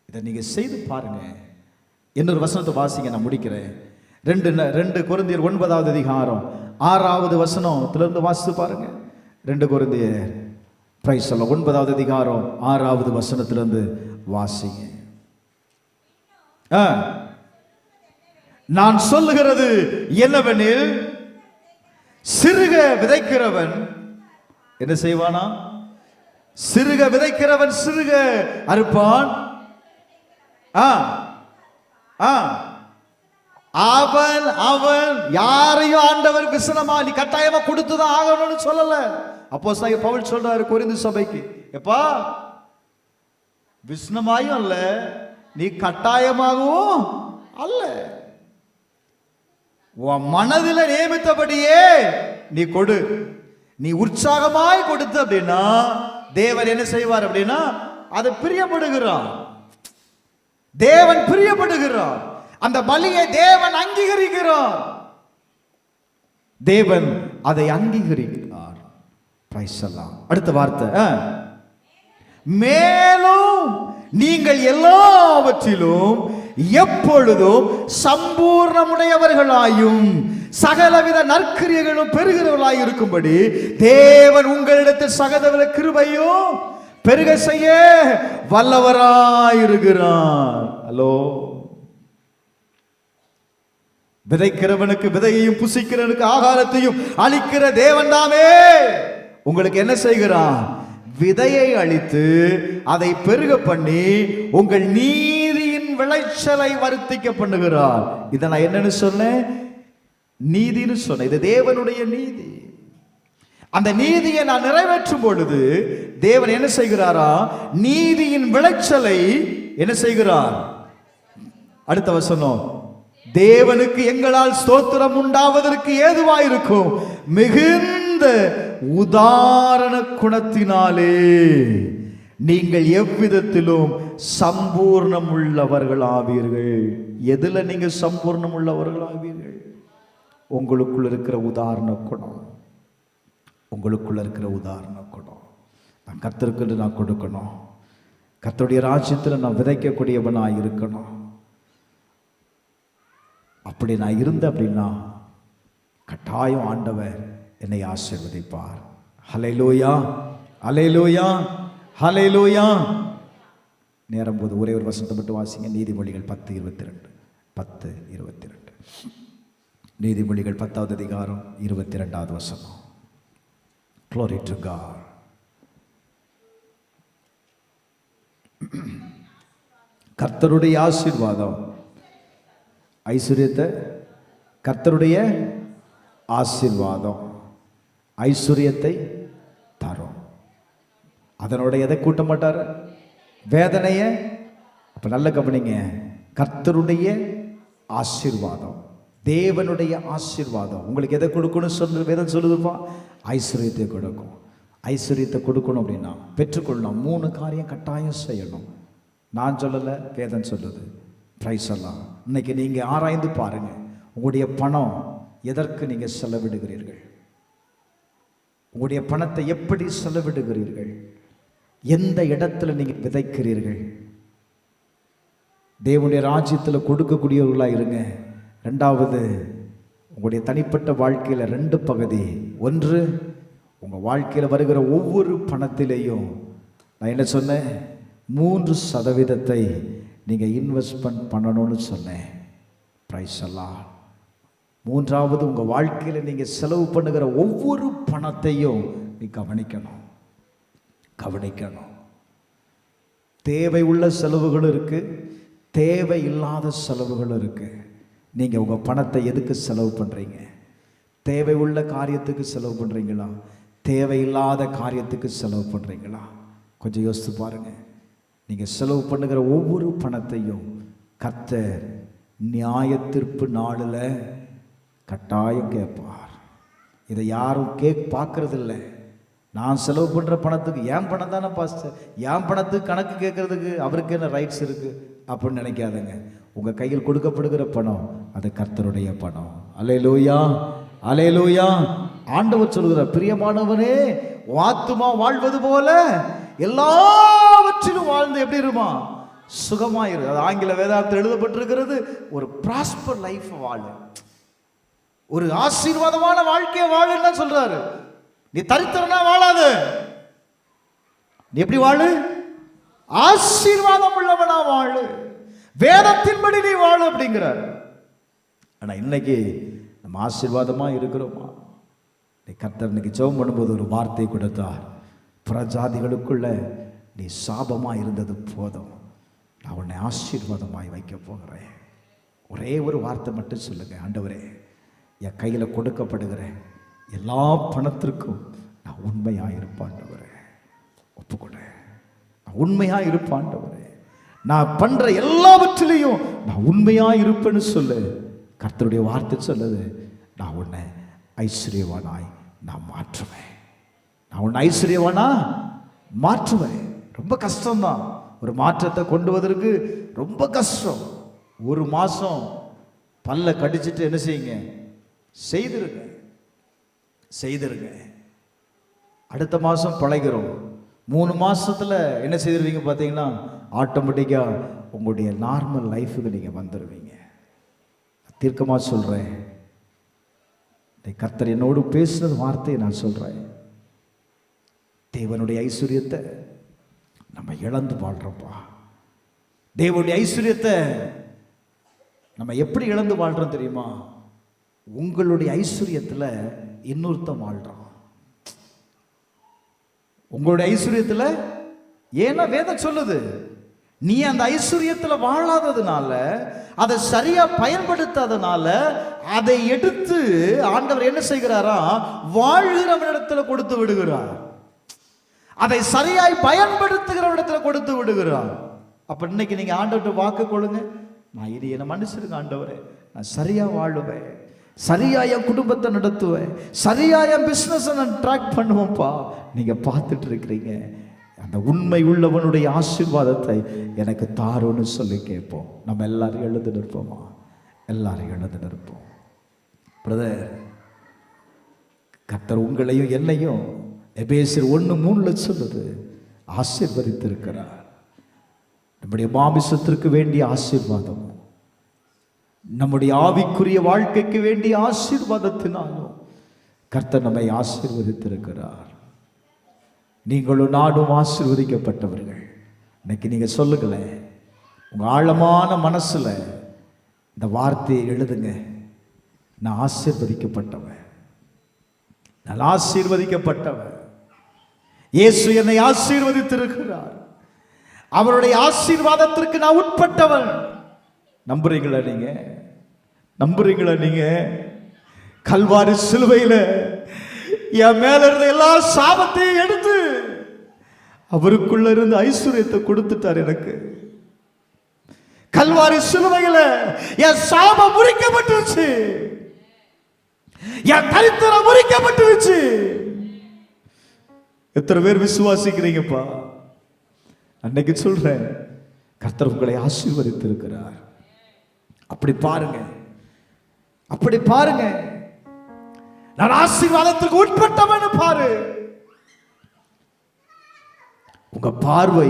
இதை நீங்க செய்து பாருங்க. இன்னொரு வசனத்தை வாசிங்க, நான் முடிக்கிறேன். 2 கொரிந்தியர் 9வது அதிகாரம் 6வது வசனத்திலிருந்து வாசித்து பாருங்க. 2 கொரிந்தியர் 9வது அதிகாரம் 6வது வசனத்திலிருந்து வாசிங்க. நான் சொல்லுகிறது என்னவெனில், சிறுக விதைக்கிறவன் என்ன செய்வானா? சிறுக விதைக்கிறவன் சிறுக அறுப்பான். அவன் அவன் யாரையும் ஆண்டவர் விசனமா நீ கட்டாயமா கொடுத்துதான் ஆகணும்னு சொல்லல. அப்போஸ்தலன் பவுல் சொல்றாரு கொரிந்து சபைக்கு, எப்பா விசனமாயும் அல்ல, நீ கட்டாயமாகவும் அல்ல, உன் மனதில் நியமித்தபடியே நீ கொடு. நீ உற்சாகமாய் கொடுத்து அப்படின்னா தேவன் என்ன செய்வார் அப்படின்னா அதை பிரியப்படுகிறார். தேவன் பிரியப்படுகிறார். அந்த பலியை தேவன் அங்கீகரிக்கிறார். தேவன் அதை அங்கீகரிக்கிறார். அடுத்த வார்த்தை, மேலும் நீங்கள் எல்லாவற்றிலும் எப்பொழுதும் சம்பூர்ணமுடையவர்களாயும் சகலவித நற்கிரியைகளும் பெறுகிறவர்களாய் இருக்கும்படி தேவன் உங்களிடத்தில் சகலவித கிருபையும் பெருக செய்ய வல்லவராயிருக்கிறார். ஹலோ, விதைக்கிறவனுக்கு விதையையும் புசிக்கிறவனுக்கு ஆகாரத்தையும் அளிக்கிற தேவன் தாமே உங்களுக்கு என்ன செய்கிறான்? விதையை அளித்து அதை பெருக பண்ணி உங்கள் நீதியின் விளைச்சலை வர்த்திக்க பண்ணுகிறார். இதை நான் என்னன்னு சொன்னேன்? நீதின்னு சொன்னேன். இது தேவனுடைய நீதி. அந்த நீதியை நான் நிறைவேற்றும் பொழுது தேவன் என்ன செய்கிறாரா? நீதியின் விளைச்சலை என்ன செய்கிறார்? அடுத்த வசனம், தேவனுக்கு எங்களால் ஸ்தோத்திரம் உண்டாவதற்கு ஏதுவாயிருக்கும் மிகுந்த உதாரண குணத்தினாலே நீங்கள் எவ்விதத்திலும் சம்பூர்ணம் உள்ளவர்கள் ஆவீர்கள். எதுல நீங்க சம்பூர்ணம் உள்ளவர்கள் ஆவீர்கள்? உங்களுக்குள்ள இருக்கிற உதாரண குணம். உங்களுக்குள்ள இருக்கிற உதாரண குணம் நான் கர்த்தருக்கு நான் கொடுக்கணும். கர்த்தருடைய ராஜ்யத்தில் நான் விதைக்கக்கூடியவனாக இருக்கணும். அப்படி நான் இருந்தேன் அப்படின்னா கட்டாயம் ஆண்டவர் என்னை ஆசீர்வதிப்பார். ஹல்லேலூயா, ஹல்லேலூயா, ஹல்லேலூயா. நேரம் போது ஒரே ஒரு வசனத்தை மட்டும் வாசிங்க. நீதிமொழிகள் 10:22. 10:22. நீதிமொழிகள் 10வது அதிகாரம் 22வது வசனம். Glory to God. கர்த்தருடைய ஆசீர்வாதம் ஐஸ்வர்யத்தை, கர்த்தருடைய ஆசீர்வாதம் ஐஸ்வர்யத்தை தரும். அதனோட எதை கூட்ட மாட்டார்? வேதனைய. அப்ப நல்ல கவனிங்க, கர்த்தருடைய ஆசீர்வாதம், தேவனுடைய ஆசீர்வாதம் உங்களுக்கு எதை கொடுக்கணும் சொல்லு வேதம் சொல்லுதுப்பா? ஐஸ்வர்யத்தை கொடுக்கும். ஐஸ்வர்யத்தை கொடுக்கணும் அப்படின்னா பெற்றுக்கொள்ளணும். 3 காரியம் கட்டாயம் செய்யணும். நான் சொல்லலை, வேதம் சொல்லுது. பிரைஸ் எல்லாம் இன்னைக்கு நீங்க ஆராய்ந்து பாருங்க. உங்களுடைய பணம் எதற்கு நீங்க செலவிடுகிறீர்கள்? உங்களுடைய பணத்தை எப்படி செலவிடுகிறீர்கள்? எந்த இடத்துல நீங்க விதைக்கிறீர்கள்? தேவனுடைய ராஜ்யத்தில் கொடுக்கக்கூடியவர்களா இருங்க. 2வது, உங்களுடைய தனிப்பட்ட வாழ்க்கையில் 2 பகுதி. 1, உங்க வாழ்க்கையில் வருகிற ஒவ்வொரு பணத்திலேயும் நான் என்ன சொன்னேன்? 3% நீங்க இன்வெஸ்ட்மெண்ட் பண்ணணும்னு சொன்னேன். பிரைஸ் எல்லாம். 3வது, உங்க வாழ்க்கையில் நீங்க செலவு பண்ணுகிற ஒவ்வொரு பணத்தையும் நீ கவனிக்கணும். தேவை உள்ள செலவுகள் இருக்கு, தேவை இல்லாத செலவுகள் இருக்கு. நீங்க உங்க பணத்தை எதுக்கு செலவு பண்றீங்க? தேவை உள்ள காரியத்துக்கு செலவு பண்றீங்களா? தேவையில்லாத காரியத்துக்கு செலவு பண்றீங்களா? கொஞ்சம் யோசித்து பாருங்க. நீங்க செலவு பண்ணுகிற ஒவ்வொரு பணத்தையும் கர்த்தர் நியாயத்தீர்ப்பு நாளில் கட்டாயம் கேட்பார். இதை யாரும் பார்க்கறதில்லை. நான் செலவு பண்ணுற பணத்துக்கு என் பணம் தானே பாஸ்டர், என் பணத்துக்கு கணக்கு கேட்கறதுக்கு அவருக்கு என்ன ரைட்ஸ் இருக்கு அப்படின்னு நினைக்காதங்க. உங்கள் கையில் கொடுக்கப்படுகிற பணம் அது கர்த்தருடைய பணம். அல்லேலூயா, அல்லேலூயா. ஆண்டவர் சொல்கிறார், பிரியமானவனே, ஆத்துமா வாழ்வது போல எல்லாவற்றிலும் வாழ்ந்து எப்படி இருமா? சுகமாயிரு. அது ஆங்கில வேதாந்தத்தில் எழுதப்பட்டிருக்கிறது. ஒரு ப்ராஸ்பர் லைஃப் வாழு, ஒரு ஆசீர்வாதமான வாழ்க்கையை வாழுன்னு சொல்றாரு. நீ தரித்திரனா வாழாது. நீ எப்படி வாழு? ஆசீர்வாதம் உள்ளவனா வாழு. வேதத்தின்படி நீ வாழு அப்படிங்கிறார். ஆனால் இன்னைக்கு நம்ம ஆசீர்வாதமாக இருக்கிறோமா? கர்த்தர் இன்னைக்கு ஜெபம் பண்ணும்போது ஒரு வார்த்தை கொடுத்தார், புறஜாதிகளுக்குள்ள நீ சாபமாக இருந்தது போதும், நான் உன்னை ஆசீர்வாதமாய் வைக்க போகிறேன். ஒரே ஒரு வார்த்தை மட்டும் சொல்லுங்க, ஆண்டவரே என் கையில் கொடுக்கப்படுகிற எல்லா பணத்திற்கும் நான் உண்மையாக இருப்பாண்டவரே, ஒப்புக்கொடு. நான் உண்மையாக இருப்பாண்டவரே, நான் பண்ற எல்லாவற்றிலையும் நான் உண்மையாக இருப்பேன்னு சொல்லு. கர்த்தருடைய வார்த்தை சொல்லுது, நான் உன்னை ஐஸ்வர்யவானாய் நான் மாற்றுவேன். நான் உன்னை ஐஸ்வர்யவானா மாற்றுவேன். ரொம்ப கஷ்டம்தான், ஒரு மாற்றத்தை கொண்டு வருவதற்கு ரொம்ப கஷ்டம். ஒரு மாதம் பல்ல கடிச்சிட்டு என்ன செய்யுங்க, செய்திருங்க. அடுத்த மாதம் பழகிறோம். 3 மாதத்தில் என்ன செய்திருவீங்க பார்த்தீங்கன்னா, ஆட்டோமேட்டிக்காக உங்களுடைய நார்மல் லைஃபுக்கு நீங்கள் வந்துடுவீங்க. தீர்க்கமாக சொல்கிறேன், கர்த்தர் என்னோடு பேசுனது வார்த்தையை நான் சொல்கிறேன். தேவனுடைய ஐஸ்வர்யத்தை நம்ம இழந்து வாழ்கிறோம்ப்பா. தேவனுடைய ஐஸ்வர்யத்தை நம்ம எப்படி இழந்து வாழ்கிறோம் தெரியுமா? உங்களுடைய ஐஸ்வர்யத்தில் இன்னொருத்தன் வாழ்கிறான். உங்களுடைய ஐஸ்வர்யத்தில், ஏன்னா வேதம் சொல்லுது, நீ அந்த ஐஸ்வர்யத்தில் வாழாததுனால, அதை சரியா பயன்படுத்தாதனால, அதை எடுத்து ஆண்டவர் என்ன செய்கிறாரா, வாழ்கிறவனிடத்தில் கொடுத்து விடுகிறார். அதை சரியாய் பயன்படுத்துகிறவனிடத்துல கொடுத்து விடுகிறார். அப்ப இன்னைக்கு நீங்க ஆண்டவர்கிட்ட வாக்கு கொடுங்க, நான் இது என்ன மனுஷருக்கு ஆண்டவரே, நான் சரியா வாழுவேன், சரியா என் குடும்பத்தை நடத்துவேன், சரியா என் பிசினஸ் நான் ட்ராக் பண்ணுவேன்ப்பா. நீங்க பார்த்துட்டு இருக்கிறீங்க, அந்த உண்மை உள்ளவனுடைய ஆசீர்வாதத்தை எனக்கு தாரோன்னு சொல்லி கேட்போம். நம்ம எல்லாரும் எழுந்து நிற்போமா? எல்லாரும் எழுந்து நிற்போம். பிரதர், கர்த்தர் உங்களையும் என்னையும் எபேசியர் 1:3 சொல்லுது, ஆசீர்வதித்திருக்கிறார். நம்முடைய மாமிசத்திற்கு வேண்டிய ஆசீர்வாதம், நம்முடைய ஆவிக்குரிய வாழ்க்கைக்கு வேண்டிய ஆசீர்வாதத்தினாலும் கர்த்தர் நம்மை ஆசீர்வதித்திருக்கிறார். நீங்களும் நாடும் ஆசீர்வதிக்கப்பட்டவர்கள். இன்னைக்கு நீங்க சொல்லுங்களேன், உங்க ஆழமான மனசுல இந்த வார்த்தையை எழுதுங்க, நான் ஆசீர்வதிக்கப்பட்டவன், நான் ஆசீர்வதிக்கப்பட்டவன். இயேசு என்னை ஆசீர்வதித்திருக்கிறார், அவருடைய ஆசீர்வாதத்திற்கு நான் உட்பட்டவன். நம்புறீங்களா நீங்க? நம்புறீங்களா நீங்க? கல்வாரி சிலுவையில் என் மேல இருந்த எல்லா சாபத்தையும் எடுத்து அவருக்குள்ள இருந்து ஐஸ்வர்யத்தை கொடுத்துட்டார் எனக்கு. கல்வாரி சிலுவையில் என் சாபம் முறிக்கப்பட்டுருச்சு, என் தரித்திரம் முறிக்கப்பட்டுருச்சு. எத்தனை பேர் விசுவாசிக்கிறீங்கப்பா? அன்னைக்கு சொல்றேன், கர்த்தர் உங்களை ஆசீர்வதித்திருக்கிறார். அப்படி பாருங்க, அப்படி பாருங்க, நான் ஆசீர்வாதத்துக்கு உட்பட்டவன் பாரு. உங்க பார்வை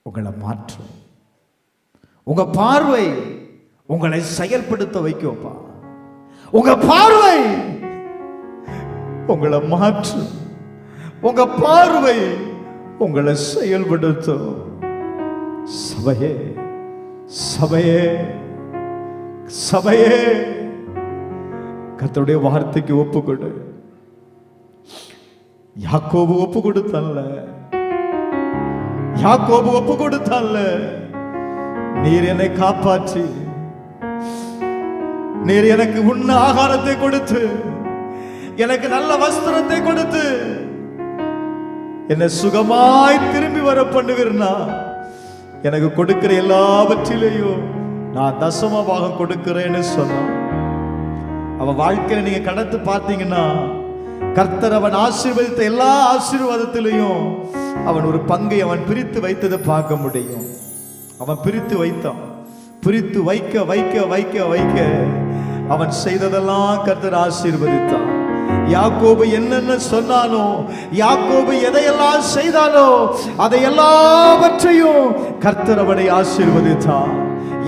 உங்களை மாற்றும், உங்க பார்வை உங்களை செயல்படுத்த வைக்கும்ப்பா. உங்க பார்வை உங்களை மாற்றும், உங்க பார்வை உங்களை செயல்படுத்தும். சபையே, சபையே, சபையே, கர்த்தருடைய வார்த்தைக்கு ஒப்பு கொடு. யாக்கோபு ஒப்பு கொடுத்தான்ல, யாக்கோபு ஒப்பு கொடுத்தான்ல, நீர் என்னை காப்பாற்றி, நீர் எனக்கு உண்ண ஆகாரத்தை கொடுத்து, எனக்கு நல்ல வஸ்திரத்தை கொடுத்து, என்னை சுகமாய் திரும்பி வர பண்ணுவீர்னா, எனக்கு கொடுக்கிற எல்லாவற்றிலேயும் நான் தசம பாகம் கொடுக்கிறேன்னு சொன்னான். அவன் வாழ்க்கையில நீங்க கடந்து பார்த்தீங்கன்னா, கர்த்தர் அவன் ஆசீர்வதித்த எல்லா ஆசீர்வாதத்திலையும் அவன் ஒரு பங்கை அவன் பிரித்து வைத்ததை பார்க்க முடியும். அவன் பிரித்து வைத்தான். பிரித்து வைக்க வைக்க வைக்க வைக்க அவன் செய்ததெல்லாம் கர்த்தர் ஆசீர்வதித்தான். யாக்கோபு என்னென்ன சொன்னானோ, யாக்கோபு எதையெல்லாம் செய்தானோ, அதை எல்லாவற்றையும் கர்த்தர் அவனை ஆசீர்வதித்தான்.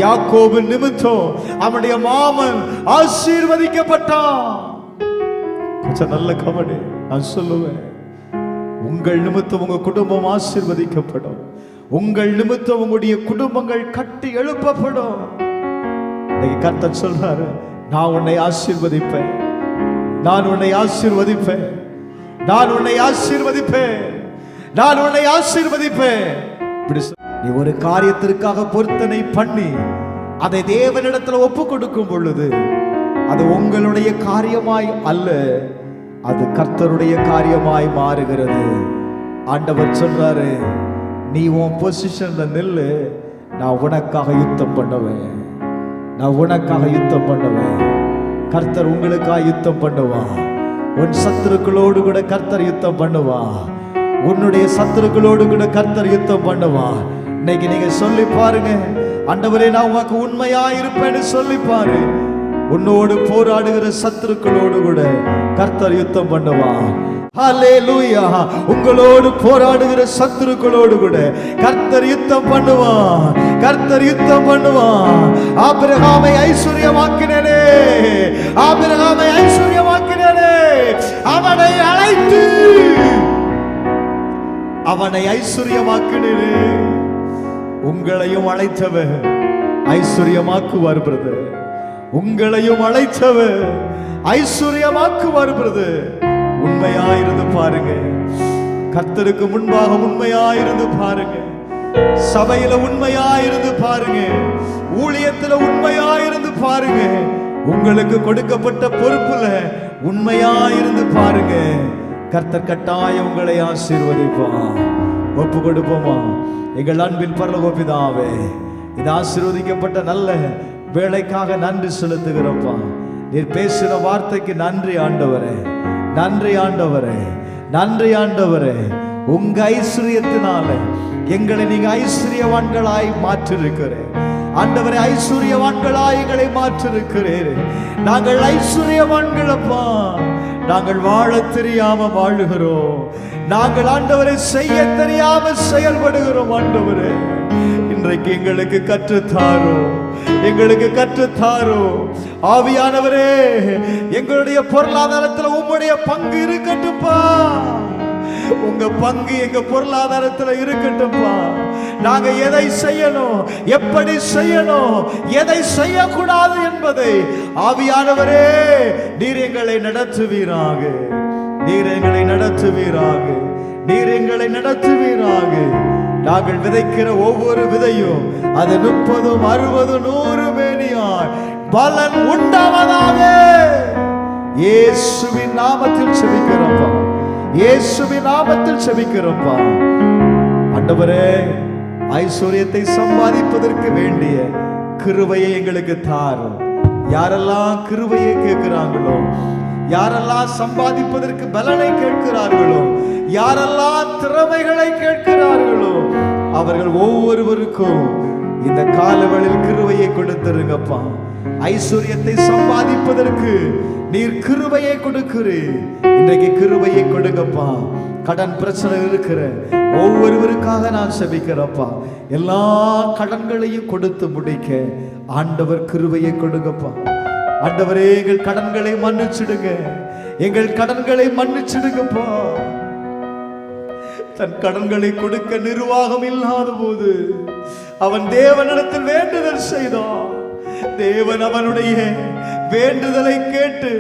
யாக்கோபு நிமித்தம் அவனுடைய மாமன் ஆசீர்வதிக்கப்பட்டான். கொஞ்சம் நல்ல கவனி, நான் சொல்லுவேன், உங்கள் நிமித்தம் உங்க குடும்பம் ஆசீர்வதிக்கப்படும். உங்கள் நிமித்தம் உங்களுடைய குடும்பங்கள் கட்டி எழுப்பப்படும். கர்த்தர் சொல்றாரு, நான் உன்னை ஆசீர்வதிப்பேன், நான் உன்னை ஆசீர்வதிப்பேன், நான் உன்னை ஆசீர்வதிப்பேன், நான் உன்னை ஆசீர்வதிப்பேன். நீ ஒரு காரியத்திற்காக பொருத்தனை பண்ணி அதை தேவனிடத்தில் ஒப்பு கொடுக்கும் பொழுது அது உங்களுடைய காரியமாய் அல்ல, அது கர்த்தருடைய காரியமாய் மாறுகிறது. ஆண்டவர் சொல்றாரு, நீ உன் பொசிஷன்ல நில்லு, நான் உனக்காக யுத்தம் பண்ணுவேன், நான் உனக்காக யுத்தம் பண்ணுவேன். கர்த்தர் உங்களுக்காக யுத்தம் பண்ணுவா. உன் சத்துருக்களோடு கூட கர்த்தர் யுத்தம் பண்ணுவா. உன்னுடைய சத்துருக்களோடு கூட கர்த்தர் யுத்தம் பண்ணுவா. இன்னைக்கு நீங்க சொல்லி பாருங்க, ஆண்டவரே நான் உனக்கு உண்மையா இருப்பேன்னு சொல்லி பாரு. உன்னோடு போராடுகிற சத்துருக்களோடு கூட கர்த்தர் யுத்தம் பண்ணுவா. ஹல்லேலூயா. உங்களோடு போராடுகிற சத்துருக்களோடு கூட கர்த்தர் யுத்தம் பண்ணுவா, கர்த்தர் யுத்தம் பண்ணுவா. ஆபிரகாமை ஐஸ்வர்யமாக்கினேனே, ஆபிரகாமை ஐஸ்வர்யமாக்கினேனே, அவனை அழைத்து அவனை ஐஸ்வர்யமாக்கினேனே. உங்களையும் அழைத்தவர் ஐஸ்வர்யமாக்குவார் பிரதர். உங்களையும் அழைத்தவர் ஐஸ்வர்யமாக்குவார் பிரதர். உண்மையாயிருந்து பாருங்க, கர்த்தருக்கு முன்பாக உண்மையாயிருந்து பாருங்க, சபையில உண்மையாயிருந்து பாருங்க, ஊழியத்துல உண்மையாயிருந்து பாருங்க, உங்களுக்கு கொடுக்கப்பட்ட பொறுப்புல உண்மையாயிருந்து பாருங்க. கர்த்தர் கட்டாயம் உங்களை ஆசீர்வதிப்பார். ஒப்பு கொடுப்போமா? எங்கள் அன்பின் பரலோக பிதாவே, இது ஆசீர்வதிக்கப்பட்ட நல்ல வேலைக்காக நன்றி செலுத்துகிறப்பா. நீர் பேசின வார்த்தைக்கு நன்றி ஆண்டவரே, நன்றி ஆண்டவரே, நன்றி ஆண்டவரே. உங்க ஐஸ்வர்யத்தினால எங்களை நீங்க ஐஸ்வர்யவான்களாய் மாற்றிருக்கிறேன் ஆண்டவரே. ஐஸ்வர்யவான்களாய் எங்களை மாற்றிருக்கிறேன். நாங்கள் ஐஸ்வர்யவான்களப்பா. நாங்கள் வாழ தெரியாம வாழுகிறோம். நாங்கள் ஆண்டவரை செய்ய தெரியாம செயல்படுகிறோம். ஆண்டவரே இன்றைக்கு எங்களுக்கு கற்றுத்தாரோ, எங்களுக்கு கற்றுத்தாரோ. ஆவியானவரே, எங்களுடைய பொருளாதாரத்தில் உம்முடைய பங்கு இருக்கட்டும்பா. உங்க பங்கு எங்க பொருளாதாரத்துல இருக்கட்டும்பா. நாங்க எதை செய்யணும், எப்படி செய்யணும், எதை செய்யக்கூடாது என்பதை ஆவியானவரே நீர் எங்களை நடத்துவீராக, நீர் எங்களை நடத்துவீராக, நீர் எங்களை நடத்துவீராக. நாங்கள் விதைக்கிற ஒவ்வொரு விதையும் அது 30, 60, 100 மேனியாய் பலன் உண்டாவதாக. இயேசுவின் நாமத்தில் செபிக்கிறோம்ப்பா, இயேசுவின் நாமத்தில் செபிக்கிறோம்ப்பா. ஆண்டவரே, ஐஸ்வர்யத்தை சம்பாதிப்பதற்கு வேண்டிய கிருபையை எங்களுக்கு தாரும். யாரெல்லாம் கிருபையை கேட்கிறாங்களோ, யாரெல்லாம் சம்பாதிப்பதற்கு பலனை கேட்கிறார்களோ, யாரெல்லாம் திறமைகளை கேட்கிறார்களோ, அவர்கள் ஒவ்வொருவருக்கும் இந்த காலவெளியில் கிருபையை கொடுத்துருங்கப்பா. ஐஸ்வர்யத்தை சம்பாதிப்பதற்கு நீர் கிருபையை கொடுக்கிறீர். இன்றைக்கு கிருபையை கொடுங்கப்பா. கடன் பிரச்சனை இருக்கிற ஒவ்வொருவருக்காக நான் செபிக்கிறப்பா. எல்லா கடன்களையும் கொடுத்து முடிக்க ஆண்டவர் கிருபையை கொடுங்கப்பா. ஆண்டவரே, எங்கள் கடன்களை மன்னிச்சிடுங்க, எங்கள் கடன்களை மன்னிச்சிடுங்கப்பா. தன் கடன்களை கொடுக்க நிர்வாகம் இல்லாத போது அவன் தேவனிடத்தில் வேண்டுதல் செய்தான். தேவன் அவனுடைய வேண்டுதலை கேட்டு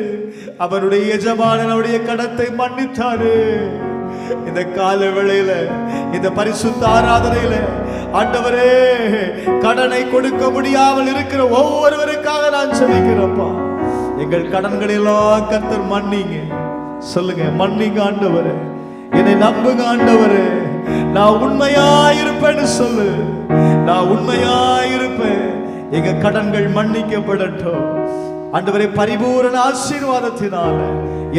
அவனுடைய எஜமானன் அவனுடைய கடத்தை மன்னித்தாரு. இந்த கால வேளையில, இந்த பரிசுத்த ஆராதனையில ஆண்டவரே, கடனை கொடுக்க முடியாமல் இருக்கிற ஒவ்வொருவருக்காக நான் செபிக்கிறேன்ப்பா. எங்கள் கடன்களை எல்லாம் கர்த்தர் மன்னிங்க. சொல்லுங்க, மன்னிங்க ஆண்டவரே, என்னை நம்புங்க ஆண்டவரே, நான் உண்மையாயிருப்பேன்னு சொல்லு. நான் உண்மையாயிருப்பேன். எங்க கடன்கள் மன்னிக்கப்படட்டும் ஆண்டவரே. பரிபூரண ஆசீர்வாதத்தினால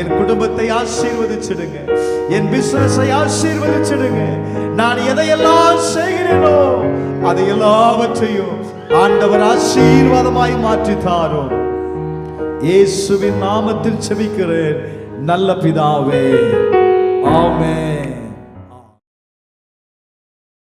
என் குடும்பத்தை ஆசீர்வதிச்சிடுங்க, என் பிசினஸை ஆசீர்வதிச்சிடுங்க. நான் எதையெல்லாம் செய்கிறேனோ அதை எல்லாவற்றையும் ஆண்டவர் ஆசீர்வாதமாய் மாற்றித்தாரோ. இயேசுவின் நாமத்தில் செபிக்கிறேன் நல்ல பிதாவே, ஆமென்.